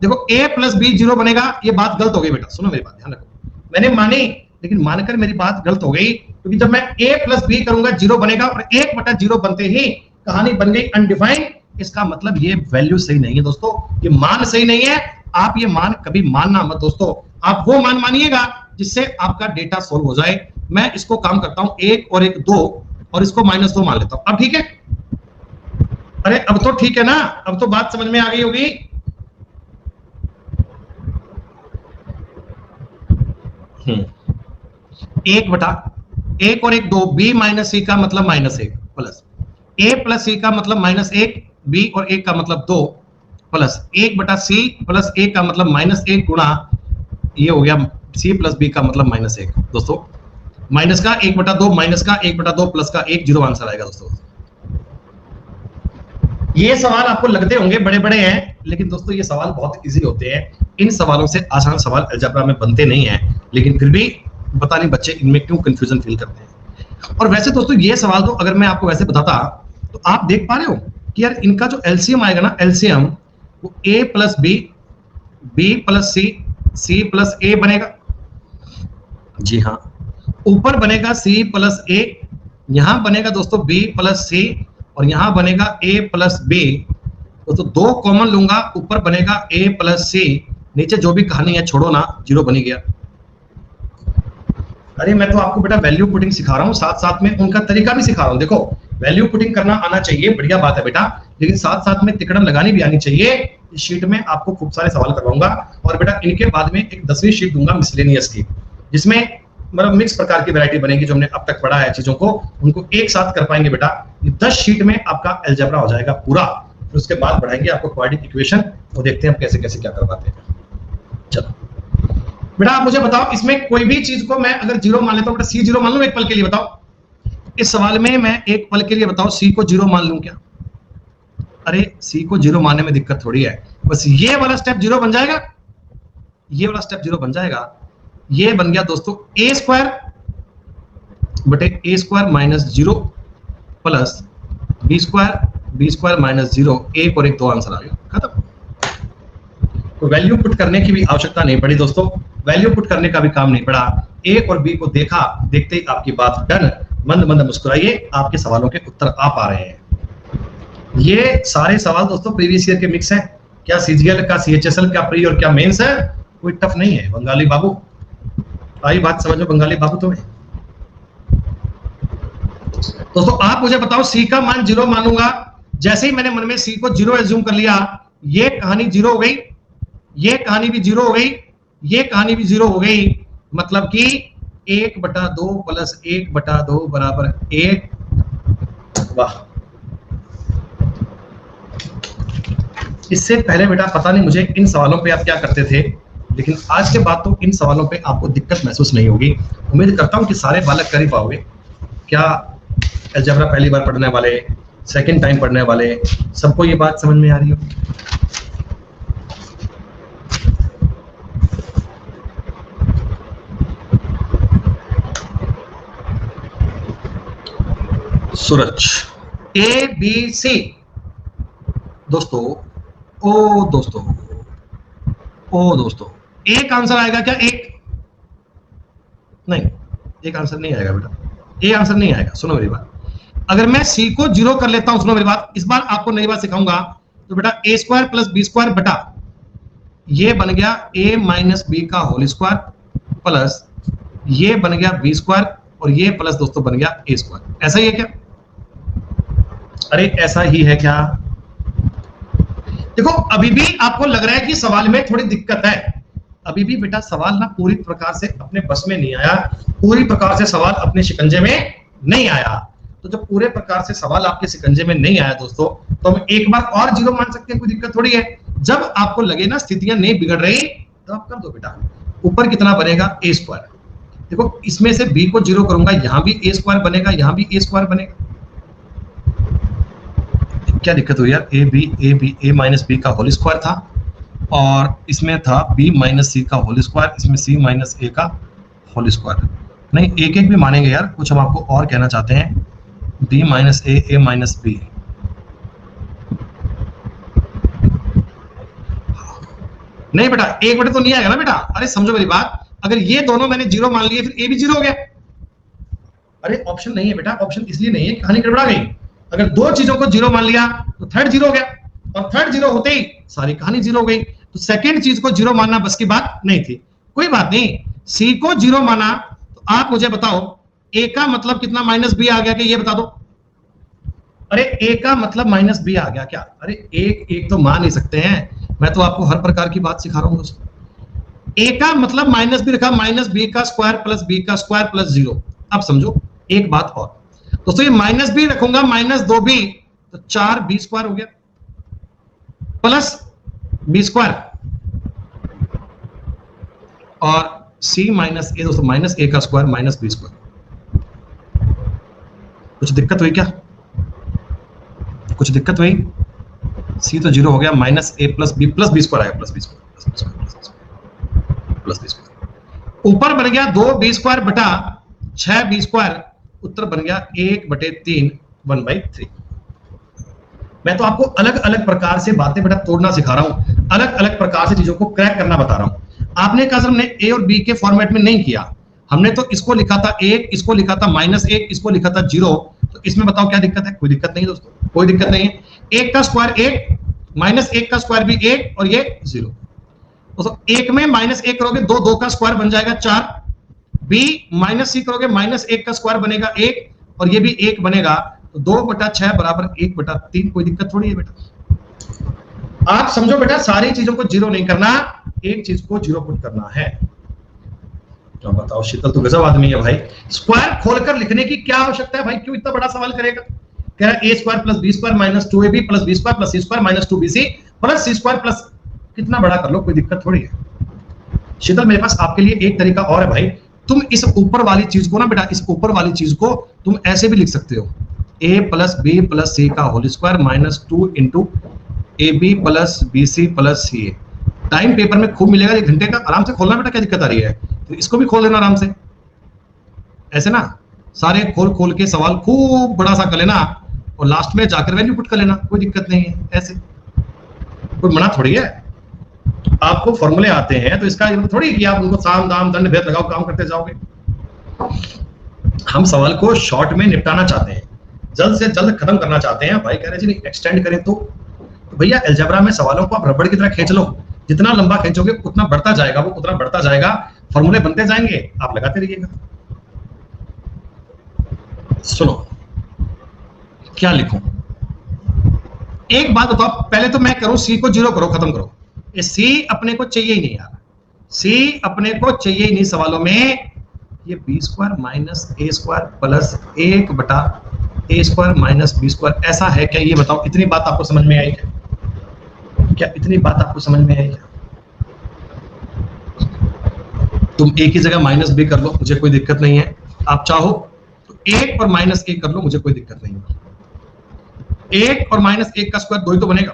देखो a प्लस बी जीरो बनेगा, ये बात गलत हो गई बेटा, सुनो मेरी बात, ध्यान रखो। मैंने मानी, लेकिन मानकर मेरी बात गलत हो गई, क्योंकि जब मैं a प्लस बी करूंगा जीरो बनेगा, और एक बटा जीरो बनते ही कहानी बन गई अनडिफाइंड। इसका मतलब ये वैल्यू सही नहीं है दोस्तों, ये मान सही नहीं है। आप ये मान कभी मानना मत दोस्तों, आप वो मान मानिएगा जिससे आपका डेटा सोल्व हो जाए। मैं इसको काम करता हूं, एक और एक दो, और इसको -2 मान लेता हूं। अब ठीक है? अरे अब तो ठीक है ना, अब तो बात समझ में आ गई होगी। एक बटा एक और एक दो, बी माइनस सी का मतलब -1 प्लस ए प्लस सी का मतलब -1, बी और एक का मतलब 2 प्लस 1 बटा सी प्लस ए का मतलब -1 गुणा ये हो गया सी प्लस बी का मतलब -1। दोस्तों माइनस का 1/2 माइनस का 1/2 प्लस का 1, जीरो आंसर आएगा दोस्तों। ये सवाल आपको लगते होंगे बड़े बड़े हैं, लेकिन दोस्तों ये सवाल बहुत इजी होते हैं। इन सवालों से आसान सवाल अलजेब्रा में बनते नहीं हैं, लेकिन फिर भी पता नहीं बच्चे इनमें क्यों कंफ्यूजन फील करते हैं। और वैसे दोस्तों ये सवाल तो अगर मैं आपको वैसे बताता तो आप देख पा रहे हो कि यार इनका जो एलसीएम आएगा ना, एलसीएम वो a plus b, b plus c, c plus a बनेगा। जी हाँ, ऊपर बनेगा c प्लस ए, यहां बनेगा दोस्तों b प्लस सी, और यहां बनेगा a प्लस बी। तो दो कॉमन लूंगा, ऊपर बनेगा a प्लस सी, नीचे जो भी कहानी है छोड़ो ना, जीरो बनी गया। अरे मैं तो आपको बेटा वैल्यू पुटिंग सिखा रहा हूँ, साथ साथ में उनका तरीका भी सिखा रहा हूँ। देखो वैल्यू पुटिंग करना आना चाहिए, बढ़िया बात है बेटा, लेकिन साथ साथ में तिकड़म लगानी भी आनी चाहिए। इस शीट में आपको खूब सारे सवाल करवाऊंगा, और बेटा इनके बाद में एक 10वीं शीट दूंगा मिसलेनियस की, जिसमें मतलब मिक्स प्रकार की वैरायटी बनेगी। जो हमने अब तक पढ़ा है चीजों को, उनको एक साथ कर पाएंगे बेटा। 10 शीट में आपका अलजेब्रा हो जाएगा पूरा। फिर उसके बाद बढ़ाएंगे आपको क्वाड्रेटिक इक्वेशन, वो देखते हैं हम कैसे कैसे क्या करवाते हैं। चलो बेटा आप मुझे बताओ, इसमें कोई भी चीज को मैं अगर जीरो मान लेता हूँ, बेटा सी जीरो मान लूं एक पल के लिए, बताओ इस सवाल में मैं एक पल के लिए बताओ सी को जीरो मान लूं क्या? अरे सी को जीरो मानने में दिक्कत थोड़ी है, बस ये वाला स्टेप जीरो बन जाएगा, ये वाला स्टेप जीरो बन जाएगा। ये बन गया दोस्तों ए स्क्वायर बटे a square minus 0 plus B square minus 0, एक और एक दो आंसर आ गया, खत्म। तो वैल्यू पुट करने की भी आवश्यकता नहीं पड़ी दोस्तों, वैल्यू पुट करने का भी काम नहीं पड़ा। ए और बी को देखा, देखते ही आपकी बात डन। मंद मंद मुस्कुराइए, आपके सवालों के उत्तर आ पा रहे हैं। ये सारे सवाल दोस्तों प्रीवियस ईयर के मिक्स हैं, क्या सीजीएल का सीएचएसएल क्या प्री और क्या मेंस है, कोई टफ नहीं है। बंगाली बाबू आई बात समझो, बंगाली बाबू तुम्हें। दोस्तों आप मुझे बताओ सी का मान जीरो मानूंगा, जैसे ही मैंने मन में सी को जीरो एज्यूम कर लिया, ये कहानी जीरो हो गई, ये कहानी भी जीरो हो गई, ये कहानी भी जीरो हो गई। मतलब कि 1/2 प्लस 1/2 बराबर 1। वाह, इससे पहले बेटा पता नहीं मुझे इन सवालों पे आप क्या करते थे, लेकिन आज के बाद तो इन सवालों पे आपको दिक्कत महसूस नहीं होगी। उम्मीद करता हूं कि सारे बालक कर ही पाओगे। क्या अलजेब्रा पहली बार पढ़ने वाले, सेकंड टाइम पढ़ने वाले, सबको ये बात समझ में आ रही हो? सूरज ए बी सी दोस्तों, ओ दोस्तों, ओ दोस्तों, एक आंसर आएगा क्या? एक नहीं, एक आंसर नहीं आएगा बेटा। ए आंसर नहीं आएगा। सुनो मेरी बात, अगर मैं सी को 0 कर लेता हूं, सुनो मेरी बात, इस बार आपको नई बात सिखाऊंगा, तो बेटा ए स्क्वायर प्लस बी स्क्वायर बटा ये बन गया ए माइनस बी का होल स्क्वायर प्लस ये बन गया बी स्क्वायर और ये प्लस दोस्तों बन गया ए स्क्वायर। ऐसा ही है क्या? अरे ऐसा ही है क्या? देखो अभी भी आपको लग रहा है कि सवाल में थोड़ी दिक्कत है, अभी भी बेटा सवाल ना पूरी प्रकार से अपने बस में नहीं आया, पूरी प्रकार से सवाल अपने शिकंजे में नहीं आया। तो जब पूरे प्रकार से सवाल आपके शिकंजे में नहीं आया दोस्तों, तो हम एक बार और 0 मान सकते हैं, कोई दिक्कत थोड़ी है। जब आपको लगे ना स्थितियां नहीं बिगड़ रही, तो आप कर दो बेटा। ऊपर कितना बनेगा? ए स्क्वायर। देखो इसमें से बी को 0 करूंगा, यहां भी ए स्क्वायर बनेगा, यहां भी ए स्क्वायर बनेगा। क्या दिक्कत हुई यार? ए माइनस बी का होल स्क्वायर था और इसमें था बी माइनस सी का होल स्क्वायर, इसमें सी माइनस ए का होल स्क्वायर। नहीं, एक एक भी मानेंगे यार, कुछ हम आपको और कहना चाहते हैं। बी माइनस ए माइनस बी, नहीं बेटा एक बटे तो नहीं आएगा ना बेटा। अरे समझो मेरी बात, अगर ये दोनों मैंने 0 मान लिए, फिर ए भी 0 हो गया। अरे ऑप्शन नहीं है बेटा, ऑप्शन इसलिए नहीं है, कहानी गड़बड़ा गई। अगर दो चीजों को 0 मान लिया तो थर्ड 0 हो गया, और थर्ड 0 होते ही सारी कहानी 0 हो गई। तो सेकंड चीज को 0 मानना बस की बात नहीं थी। कोई बात नहीं, सी को 0 माना, तो आप मुझे बताओ ए का मतलब कितना माइनस बी आ गया, कि ये बता दो। अरे ए का मतलब माइनस बी आ गया क्या? अरे एक एक तो मान नहीं सकते हैं, मैं तो आपको हर प्रकार की बात सिखा रहा हूं दोस्तों। ए का मतलब माइनस बी रखा, माइनस बी का स्क्वायर प्लस बी का स्क्वायर प्लस 0। अब समझो एक बात और दोस्तों, ये माइनस बी रखूंगा, माइनस 2b, तो 4b स्क्वायर हो गया प्लस बी स्क्वायर, और c माइनस ए दोस्तों माइनस ए का स्क्वायर माइनस बी स्क्वायर। कुछ दिक्कत हुई क्या? कुछ दिक्कत हुई? c तो 0 हो गया, माइनस ए प्लस बी स्क्वायर आया, plus B square plus B square. ऊपर बन गया 2b स्क्वायर बटा 6b स्क्वायर, उत्तर बन गया 1/3 1/3। मैं तो आपको अलग अलग प्रकार से बातें बेटा तोड़ना सिखा रहा हूं, अलग अलग प्रकार से चीजों को क्रैक करना बता रहा हूं। आपने कहा सर हमने ए और बी के फॉर्मेट में नहीं किया, हमने तो इसको लिखा था 1, इसको लिखा था -1, इसको लिखा था 0। तो इसमें बताओ क्या दिक्कत है? कोई दिक्कत नहीं दोस्तों, कोई दिक्कत नहीं है। 1 का स्क्वायर 1, -1 का स्क्वायर भी 1 और ये 0। दोस्तों 1 में -1 करोगे 2 का स्क्वायर बन जाएगा 4, b -c करोगे -1 का स्क्वायर बनेगा 1 और ये भी 1 बनेगा, तो 2/6 बराबर 1/3। कोई दिक्कत थोड़ी है बेटा। आप समझो बेटा, सारी चीजों को 0 नहीं करना, एक चीज को 0 पुट करना है। तो बताओ, शीतल तो गजब आदमी है भाई, स्क्वायर खोलकर लिखने की क्या आवश्यकता है भाई? क्यों इतना बड़ा सवाल करेगा? कह रहा है a square plus B square minus 2ab plus B square plus C square minus 2bc plus C square plus, कितना बड़ा कर लो, कोई दिक्कत थोड़ी है। शीतल मेरे पास आपके लिए एक तरीका और है भाई, तुम इस ऊपर वाली चीज को ना बेटा, इस ऊपर वाली चीज को तुम ऐसे भी लिख सकते हो, a plus B plus C का whole square minus 2 into A B plus B C plus C A. Time paper में खूब मिलेगा, 1 घंटे का, आराम से खोलना बेटा, क्या दिक्कत आ रही है? तो इसको भी खोल लेना आराम से, ऐसे ना सारे खोल खोल के सवाल खूब बड़ा सा कर लेना और लास्ट में जाकर वैल्यू पुट कर लेना, कोई दिक्कत नहीं है। ऐसे कोई मना थोड़ी है, आपको फॉर्मूले आते हैं तो इसका मतलब थोड़ी कि आप उनको साम दाम दंड भेद लगाओ काम करते जाओगे। हम सवाल को शॉर्ट में निपटाना चाहते हैं, जल्द से जल्द खत्म करना चाहते हैं। भाई कह रहे जी नहीं एक्सटेंड करें तो भैया अलजेब्रा में सवालों को आप रबड़ की तरह खींच लो, जितना लंबा खींचोगे उतना बढ़ता जाएगा, वो उतना बढ़ता जाएगा, फॉर्मूले बनते जाएंगे, आप लगाते रहिएगा। सुनो क्या लिखूं, एक बात बताओ, पहले तो मैं करूं सी को 0 करो, खत्म करो। ये सी अपने को चाहिए ही नहीं यार, सी अपने को चाहिए ही नहीं सवालों में। ये b square minus a square plus 1/a square minus B square, ऐसा है क्या? ये बताओ, इतनी बात आपको समझ में आई क्या? क्या इतनी बात आपको समझ में आई क्या? तुम एक ही जगह -b कर लो, मुझे कोई दिक्कत नहीं है। आप चाहो तो 1 और -1 कर लो, मुझे कोई दिक्कत नहीं है। 1 और -1 का स्क्वायर 2 ही तो बनेगा,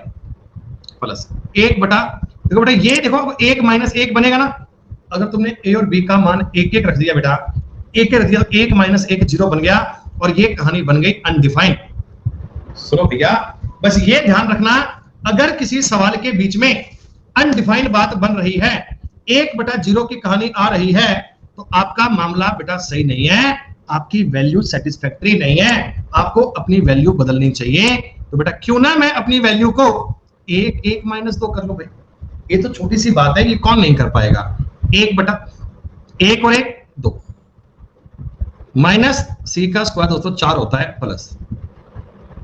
प्लस 1/, देखो बेटा ये देखो 1 -1 बनेगा ना, अगर तुमने a और b का मान 1 रख दिया बेटा, 1 रख दिया, 1 -1 0 बन गया और ये कहानी बन गई अनडिफाइंड। सुनो भैया, बस ये ध्यान रखना, अगर किसी सवाल के बीच में अनडिफाइंड बात बन रही है, 1/0 की कहानी आ रही है, तो आपका मामला बेटा सही नहीं है, आपकी वैल्यू सेटिस्फैक्टरी नहीं है, आपको अपनी वैल्यू बदलनी चाहिए। तो बेटा क्यों ना मैं अपनी वैल्यू को 1 1 माइनस 2 कर लूं भाई, ये तो छोटी सी बात है, ये कौन नहीं कर पाएगा। 1 बटा 1 और 1 2 माइनस सी का स्क्वायर दोस्तों 4 होता है, प्लस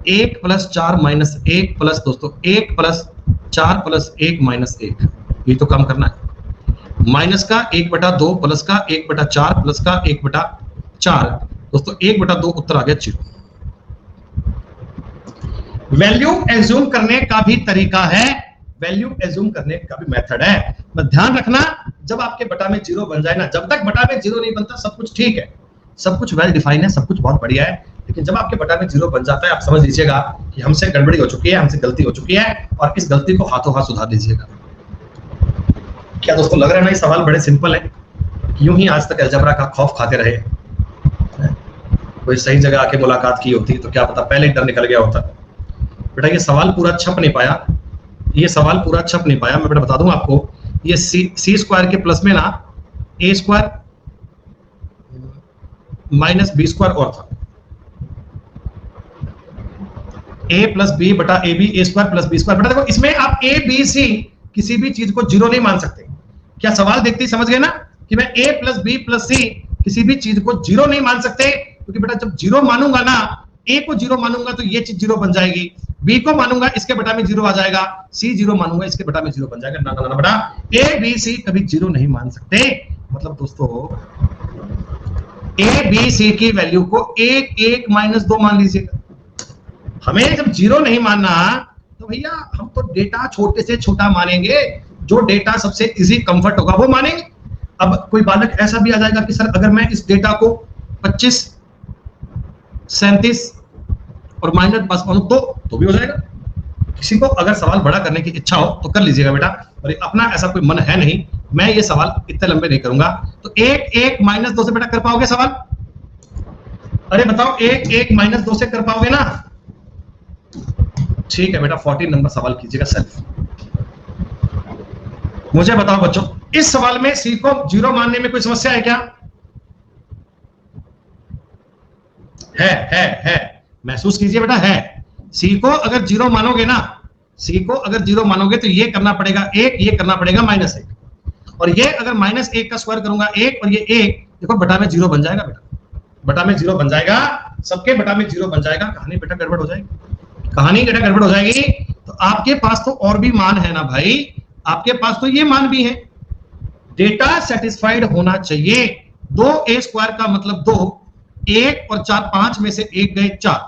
1 प्लस 4 माइनस 1 प्लस दोस्तों 1 प्लस 4 प्लस 1 माइनस 1, ये तो काम करना है। माइनस का 1 बटा 2 प्लस का 1 बटा 4 प्लस का 1 बटा 4 दोस्तों 1 बटा 2 उत्तर आ गया 0। वैल्यू एज्यूम करने का भी तरीका है, वैल्यू एज्यूम करने का भी मेथड है। तो ध्यान रखना, जब आपके बटा में 0 बन जाए ना, जब तक बटा में 0 नहीं बनता सब कुछ ठीक है, सब कुछ वेल डिफाइन है, सब कुछ बहुत बढ़िया है, लेकिन जब आपके बटा में 0 बन जाता है आप समझ लीजिएगा कि हमसे गड़बड़ी हो चुकी है, हमसे गलती हो चुकी है, और इस गलती को हाथों हाथ सुधार दीजिएगा। क्या दोस्तों लग रहा है ना, ये सवाल बड़े सिंपल है, यूं ही आज तक अलजेब्रा का खौफ खाते रहे, कोई सही जगह आके मुलाकात की होती तो क्या पता पहले ही डर निकल गया होता। बेटा ये सवाल पूरा छप नहीं पाया, ये सवाल पूरा छप नहीं पाया। मैं बेटा बता दूं आपको, ये सी स्क्वायर के प्लस में ना A square minus B square और था, ए प्लस बी बटा A B A square plus B square. बेटा देखो इसमें आप ए बी सी किसी भी चीज को 0 नहीं मान सकते। क्या सवाल देखते ही समझ गए ना कि मैं ए प्लस बी प्लस सी किसी भी चीज को 0 नहीं मान सकते, क्योंकि बेटा जब 0 मानूंगा ना, ए को 0 मानूंगा तो ये चीज 0 बन जाएगी, बी को मानूंगा इसके बटा में 0 आ जाएगा, सी 0 मानूंगा इसके बटा में 0 बन जाएगा। ना ना ना बेटा, ए बी सी कभी 0 नहीं मान सकते। मतलब दोस्तों ए बी सी की वैल्यू को 1 1 माइनस 2 मान लीजिएगा। हमें जब 0 नहीं मानना तो भैया हम तो डेटा छोटे से छोटा मानेंगे, जो डेटा सबसे इजी कंफर्ट होगा वो मानेंगे। अब कोई बालक ऐसा भी आ जाएगा कि सर अगर मैं इस डेटा को 25 37 और माइनस पास मानूं तो भी हो जाएगा। किसी को अगर सवाल बड़ा करने की इच्छा हो तो कर लीजिएगा बेटा, और अपना ऐसा कोई मन है नहीं, मैं ये सवाल इतने लंबे नहीं करूंगा। तो 1 1 माइनस 2 से बेटा कर पाओगे सवाल? अरे बताओ 1 1 माइनस 2 से कर पाओगे ना? ठीक है बेटा, 14 नंबर सवाल कीजिएगा सेल्फ। मुझे बताओ बच्चों, इस सवाल में सी को 0 मानने में कोई समस्या है क्या? है महसूस कीजिए बेटा, है। सी को अगर 0 मानोगे ना, सी को अगर 0 मानोगे तो ये करना पड़ेगा 1, ये करना पड़ेगा -1, और ये अगर -1 का स्क्वायर करूंगा 1 और ये 1, देखो बटा में 0 बन जाएगा बेटा, बटा में 0 बन जाएगा, सबके बटा में 0 बन जाएगा। कहानी बेटा गड़बड़ हो जाएगी, कहानी बेटा गड़बड़ हो जाएगी। तो आपके पास तो और भी मान है ना भाई, आपके पास तो ये मान भी है। डेटा सेटिस्फाइड होना चाहिए। 2a स्क्वायर का मतलब 2, 1 और 4 5 में से 1 गए 4,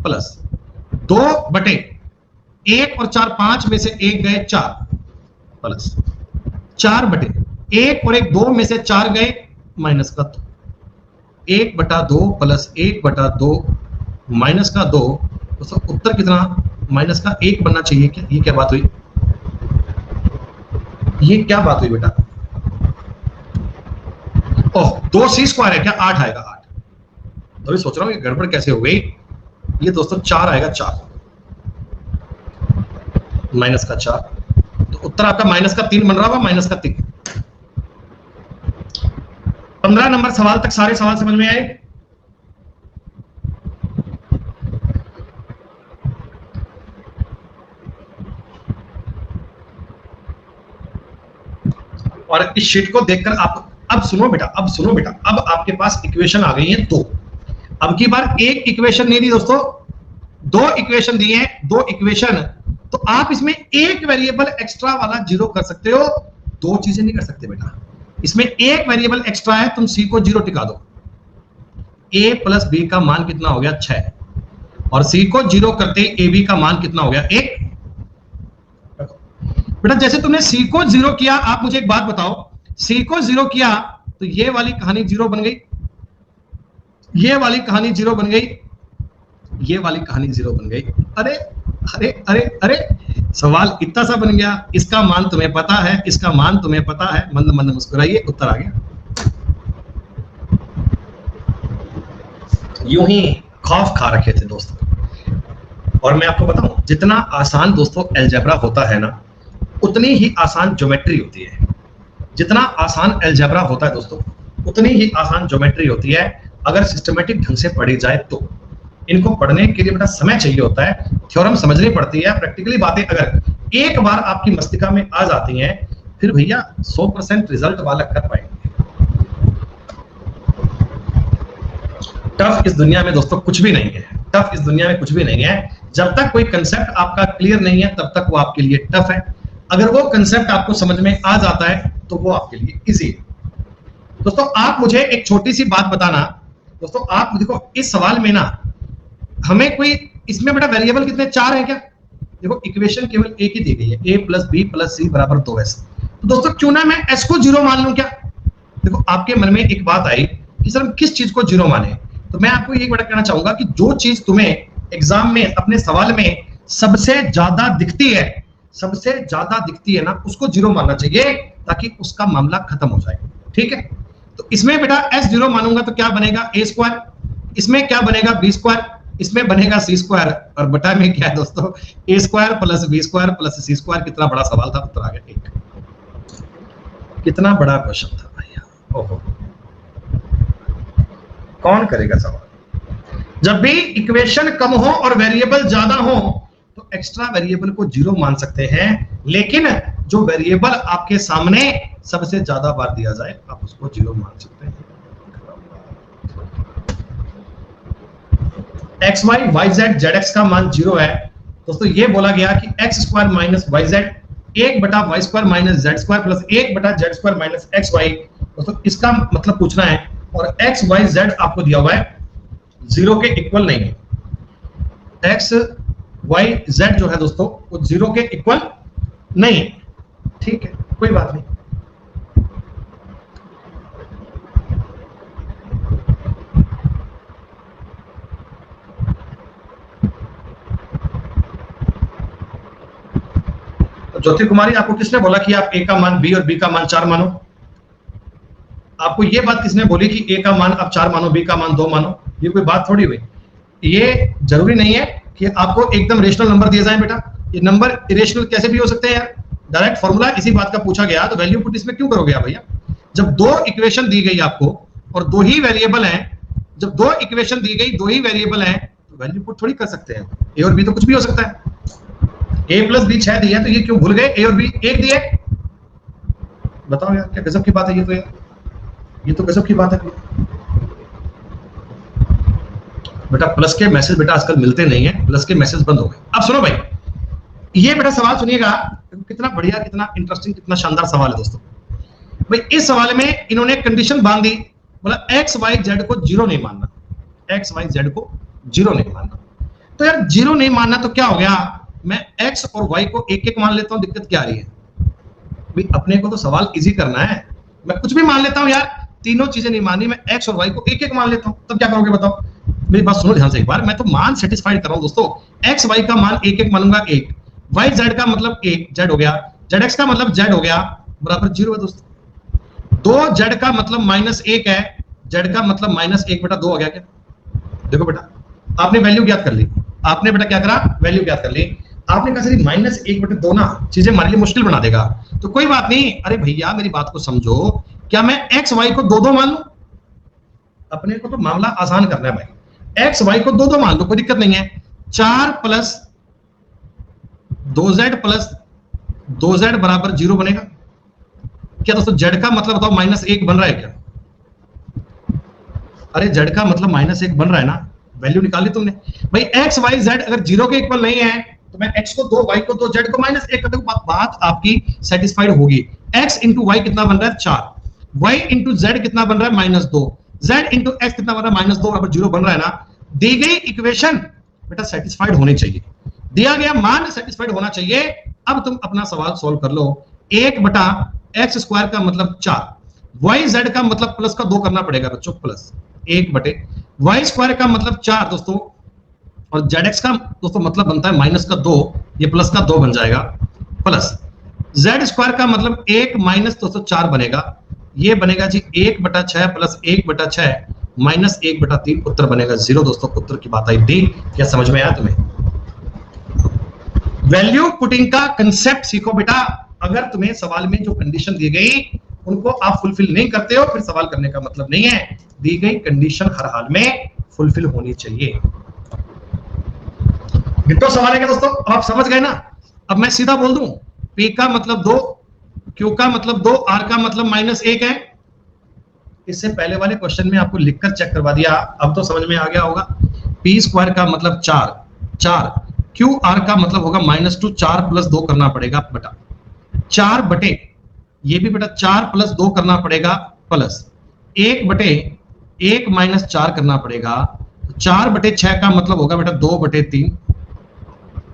प्लस 2 बटे 1 और 4 5 में से 1 गए 4, प्लस 4 बटे 1 और 1 2 में से 4 गए माइनस का 2, 1 बटा 2 प्लस 1 बटा 2 माइनस का 2। तो उत्तर कितना? माइनस का 1 बनना चाहिए। क्या ये क्या बात हुई? ये क्या बात हुई बेटा? ओह 2c स्क्वायर है क्या? 8 आएगा 8। तो मैं सोच रहा हूं ये गड़बड़ कैसे हो गई। ये दोस्तों 4 आएगा 4 माइनस का 4, तो उत्तर आपका माइनस का 3 बन रहा होगा, माइनस का 3। 15 नंबर सवाल तक सारे सवाल समझ में आए? और इस शीट को देखकर आप अब सुनो बेटा, अब सुनो बेटा, अब आपके पास इक्वेशन आ गई है 2। अब की बार एक इक्वेशन नहीं दी दोस्तों, 2 इक्वेशन दिए हैं, 2 इक्वेशन। तो आप इसमें एक वेरिएबल एक्स्ट्रा वाला 0 कर सकते हो, 2 चीजें नहीं कर सकते बेटा। इसमें एक वेरिएबल एक्स्ट्रा है, तुम सी को 0 टिका दो। a प्लस बी का मान कितना हो गया? 6, और सी को 0 करते ए बी का मान कितना हो गया? 1। बेटा जैसे तुमने सी को 0 किया, आप मुझे एक बात बताओ, सी को 0 किया तो ये वाली कहानी 0 बन गई, ये वाली कहानी 0 बन गई, ये वाली कहानी 0 बन गई। अरे अरे अरे अरे, सवाल इतना सा बन गया, इसका मान तुम्हें पता है, इसका मान तुम्हें पता है, मंद मंद मुस्कुराइए, उत्तर आ गया। यूं ही खौफ खा रखे थे दोस्तों। और मैं आपको बताऊं, जितना आसान दोस्तों अलजेब्रा होता है ना, उतनी ही आसान ज्योमेट्री होती है। जितना आसान अलजेब्रा होता है दोस्तों, उतनी ही आसान ज्योमेट्री होती है। अगर सिस्टमेटिक ढंग से पढ़ी जाए तो। इनको पढ़ने के लिए बेटा समय चाहिए होता है, थ्योरम समझनी पड़ती है, प्रैक्टिकली बातें अगर एक बार आपकी मस्तिष्क में आ जाती हैं फिर भैया 100% रिजल्ट वाला कर पाएंगे। टफ इस दुनिया में दोस्तों कुछ भी नहीं है, टफ इस दुनिया में कुछ भी नहीं है। जब तक कोई कंसेप्ट आपका क्लियर नहीं है तब तक वो आपके लिए टफ है, अगर वो कंसेप्ट आपको समझ में आ जाता है तो वो आपके लिए इजी है। दोस्तों आप मुझे एक छोटी सी बात बताना, दोस्तों आप देखो इस सवाल में ना हमें कोई इसमें बेटा वेरिएबल कितने 4 हैं क्या? देखो इक्वेशन केवल एक ही दी गई है, a + b + c = 2s। तो दोस्तों क्यों ना मैं s को 0 मान लूं क्या? देखो आपके मन में एक बात आई कि सर हम किस चीज को 0 माने, तो मैं आपको ये बेटा कहना चाहूंगा कि जो चीज तुम्हें एग्जाम में अपने सवाल में सबसे ज्यादा दिखती है, सबसे ज्यादा दिखती है ना, उसको 0 मानना चाहिए ताकि उसका मामला खत्म हो जाए। ठीक है, तो इसमें बेटा s 0 मानूंगा तो क्या बनेगा a², इसमें क्या बनेगा b², इसमें बनेगा c², और बटा में क्या है दोस्तों a² + b² + c²। कितना बड़ा सवाल था, उत्तर आ गया 1। कितना बड़ा क्वेश्चन था भैया, ओहो कौन करेगा सवाल। जब भी इक्वेशन कम हो और वेरिएबल ज्यादा हो तो एक्स्ट्रा वेरिएबल को 0 मान सकते हैं, लेकिन जो वेरिएबल आपके सामने सबसे ज्यादा बार दिया जाए आप उसको 0 मान सकते हैं। X Y Y Z Z X का मान 0 है। दोस्तों ये बोला गया कि x² - yz 1/y² - z² + 1/z² - xy। दोस्तों इसका मतलब पूछना है, और x y z आपको दिया हुआ है 0 के इक्वल नहीं है। x y z जो है दोस्तों वो 0 के इक्वल नहीं है। ठीक है, कोई बात नहीं। ज्योति कुमारी आपको किसने बोला कि आप a का मान b और b का मान 4 मानो? आपको ये बात किसने बोली कि a का मान आप 4 मानो, b का मान 2 मानो? ये कोई बात थोड़ी हुई। ये जरूरी नहीं है कि आपको एकदम रेशनल नंबर दिए जाएं बेटा, ये नंबर इरेशनल कैसे भी हो सकते हैं यार। डायरेक्ट फॉर्मूला इसी बात का पूछा गया तो वैल्यू पुट इसमें क्यों करोगे आप भैया? जब 2 इक्वेशन दी गई आपको और 2 ही वेरिएबल हैं, जब 2 इक्वेशन दी गई 2 ही वेरिएबल हैं तो वैल्यू पुट थोड़ी कर सकते हैं। a और b तो कुछ भी हो सकता है। a + b 6 दिया तो ये क्यों भूल गए a और b 1 दिए? बताओ यार क्या गजब की बात है ये तो यार, ये तो गजब की बात है बेटा। प्लस के मैसेज बेटा आजकल मिलते नहीं है, प्लस के मैसेज बंद हो गए। अब सुनो भाई, ये बेटा सवाल सुनिएगा, कितना बढ़िया, कितना इंटरेस्टिंग, कितना शानदार सवाल है दोस्तों। भाई इस सवाल में इन्होंने कंडीशन बांध दी, बोला x y z को 0 नहीं मानना, x y z को 0 नहीं मानना। तो यार 0 नहीं मानना तो क्या हो गया, मैं x और y को 1-1 मान लेता हूं, दिक्कत क्या आ रही है भाई? अपने को तो सवाल इजी करना है, मैं कुछ भी मान लेता हूं यार, तीनों चीजें नहीं माननी, मैं x और y को 1-1 मान लेता हूं, तब क्या करोगे बताओ? मेरी बात सुनो ध्यान से एक बार, मैं तो मान सेटिस्फाइड कर रहा हूं दोस्तों। x y का मान 1-1 मानूंगा 1, y z का मतलब 1 z हो गया, z x का मतलब z हो गया बराबर 0 है दोस्तों। 2 z का मतलब -1 है, z का मतलब -1/2 हो गया क्या? देखो बेटा आपने वैल्यू ज्ञात कर ली, आपने बेटा क्या करा, वैल्यू ज्ञात कर ली। आपने कहा सर -1/2 ना चीजें हमारे लिए मुश्किल बना देगा, तो कोई बात नहीं। अरे भैया मेरी बात को समझो, क्या मैं x y को 2-2 मान लूं? अपने को तो मामला आसान करना है भाई, x y को 2-2 मान लो, कोई दिक्कत नहीं है। 4 + 2z + 2z बराबर 0 बनेगा क्या दोस्तों? z का मतलब बताओ -1 बन रहा है क्या? अरे z का मतलब -1 बन रहा है ना, वैल्यू निकाली तुमने। भाई x y z अगर 0 के इक्वल नहीं है तो मैं x को 2 y को 2 z को -1 कर दूं, बात आपकी सेटिस्फाइड होगी। x * y कितना बन रहा है 4, y * z कितना बन रहा है -2, z * x कितना बन रहा है -2 बराबर 0 बन रहा है ना। दी गई इक्वेशन बेटा सेटिस्फाइड होनी चाहिए, दिया गया मान सेटिस्फाइड होना चाहिए। अब तुम अपना सवाल सॉल्व कर लो। 1/x² का मतलब 4, yz का मतलब प्लस का 2 करना पड़ेगा बच्चों, प्लस 1/y² का मतलब 4 दोस्तों, और zx का दोस्तों मतलब बनता है -2, ये प्लस का 2 बन जाएगा, प्लस z² का मतलब 1 - दोस्तों 4 बनेगा, ये बनेगा जी 1/6 + 1/6 -1/3, उत्तर बनेगा 0 दोस्तों। उत्तर की बात आई डी, क्या समझ में आया तुम्हें? वैल्यू पुटिंग का कंसेप्ट सीखो बेटा। अगर तुम्हें सवाल में जो कंडीशन दी गई उनको आप फुलफिल नहीं करते हो, फिर सवाल करने का मतलब नहीं है। दी गई कंडीशन हर हाल में फुलफिल होनी चाहिए। तो सवाल है क्या दोस्तों, आप समझ गए ना? अब मैं सीधा बोल दूं, P का मतलब 2, Q का मतलब 2, R का मतलब -1 है। इससे पहले वाले क्वेश्चन में आपको लिखकर चेक करवा दिया, अब तो समझ में आ गया होगा। P स्क्वायर का मतलब 4, Q R का मतलब होगा -2, 4 + 2 करना पड़ेगा बटा 4 बटे, ये भी बेटा 4 + 2 करना पड़ेगा, प्लस 1 बटे 1 - 4 करना पड़ेगा। 4 बटे 6 का मतलब होगा बेटा 2 बटे 3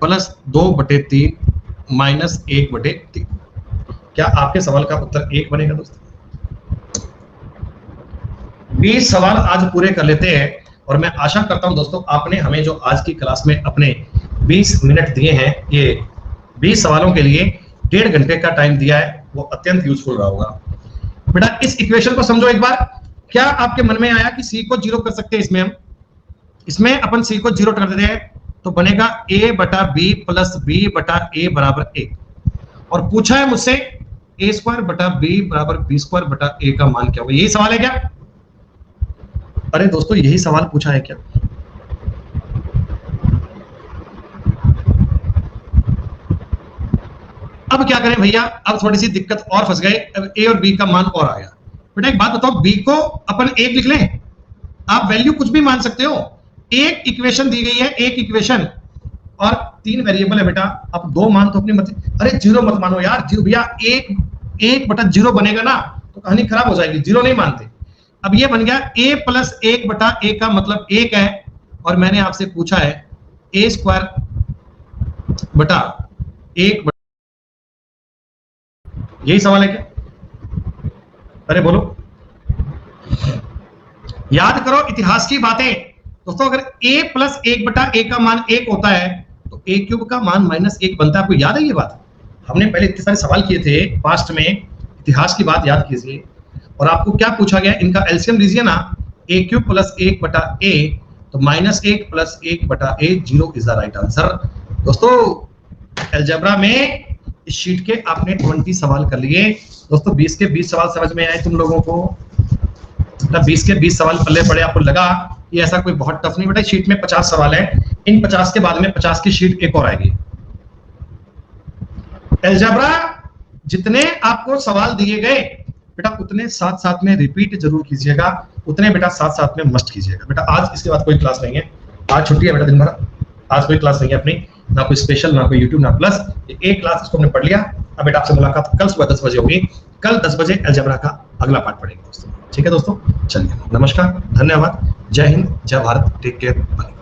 प्लस 2 बटे 3 माइनस 1 बटे 3। क्या आपके सवाल का उत्तर 1 बनेगा दोस्तों? 20 सवाल आज पूरे कर लेते हैं, और मैं आशा करता हूं दोस्तों आपने हमें जो आज की क्लास में अपने 20 मिनट दिए हैं, ये 20 सवालों के लिए 1.5 घंटे का टाइम दिया है, वो अत्यंत यूजफुल रहा होगा। बेटा इस इक्वेशन को समझो एक बार। क्या आपके मन में आया कि सी को 0 कर सकते हैं? इसमें अपन सी को 0 कर देते हैं तो बनेगा a बटा b प्लस b बटा a बराबर 1, और पूछा है मुझसे a स्क्वायर बटा b बराबर b स्क्वायर बटा a का मान क्या होगा। यही सवाल है क्या? अरे दोस्तों यही सवाल पूछा है क्या? अब क्या करें भैया, अब थोड़ी सी दिक्कत और फंस गए। अब a और b का मान और आ गया। बेटा एक बात बताओ, b को अपन 1 लिख लें, आप वैल्यू कुछ भी मान सकते हो। एक इक्वेशन दी गई है, एक इक्वेशन और 3 वेरिएबल है बेटा, अब 2 मान तो अपनी मत, अरे 0 मत मानो यार, 0 भैया 1 बटा 0 बनेगा ना तो कहानी खराब हो जाएगी, 0 नहीं मानते। अब ये बन गया a प्लस 1 बटा a का मतलब 1 है, और मैंने आपसे पूछा है a स्क्वायर बटा 1 बटा, यही सवाल है क्या? अरे बोलो, याद करो इतिहास की बातें दोस्तों। अगर a प्लस 1 बटा a का मान 1 होता है तो a क्यूब का मान -1 बनता है। आपको याद है ये बात? हमने पहले इतने सारे सवाल किए थे पास्ट में, इतिहास की बात याद कीजिए। और आपको क्या पूछा गया, इनका एलसीएम लीजिए ना, a क्यूब प्लस 1 बटा a, तो -1 प्लस 1 बटा a, 0 is the right answer. दोस्तों अलजेब्रा में इस शीट के आपने 20 सवाल कर लिए दोस्तों। 20 के 20 सवाल समझ में आए तुम लोगों को? 20 के 20 सवाल पल्ले पड़े, आपको लगा कि ऐसा कोई बहुत टफ नहीं? बेटा शीट में 50 सवाल है, इन 50 के बाद में 50 की शीट एक और आएगी। अलजेब्रा जितने आपको सवाल दिए गए बेटा उतने साथ साथ में रिपीट जरूर कीजिएगा, उतने बेटा साथ साथ में मस्ट कीजिएगा। बेटा आज इसके बाद कोई क्लास नहीं है, आज छुट्टी है बेटा दिन भर, आज कोई क्लास नहीं है अपनी, ना कोई स्पेशल, ना कोई यूट्यूब, ना प्लस। एक क्लास इसको हमने पढ़ लिया। अब बेटा आपसे मुलाकात कल सुबह 10 बजे होगी। कल 10 बजे अलजेब्रा का अगला पार्ट पढ़ेंगे दोस्तों। ठीक है दोस्तों, चलिए नमस्कार, धन्यवाद, जय हिंद, जय भारत, टेक केयर, बाय।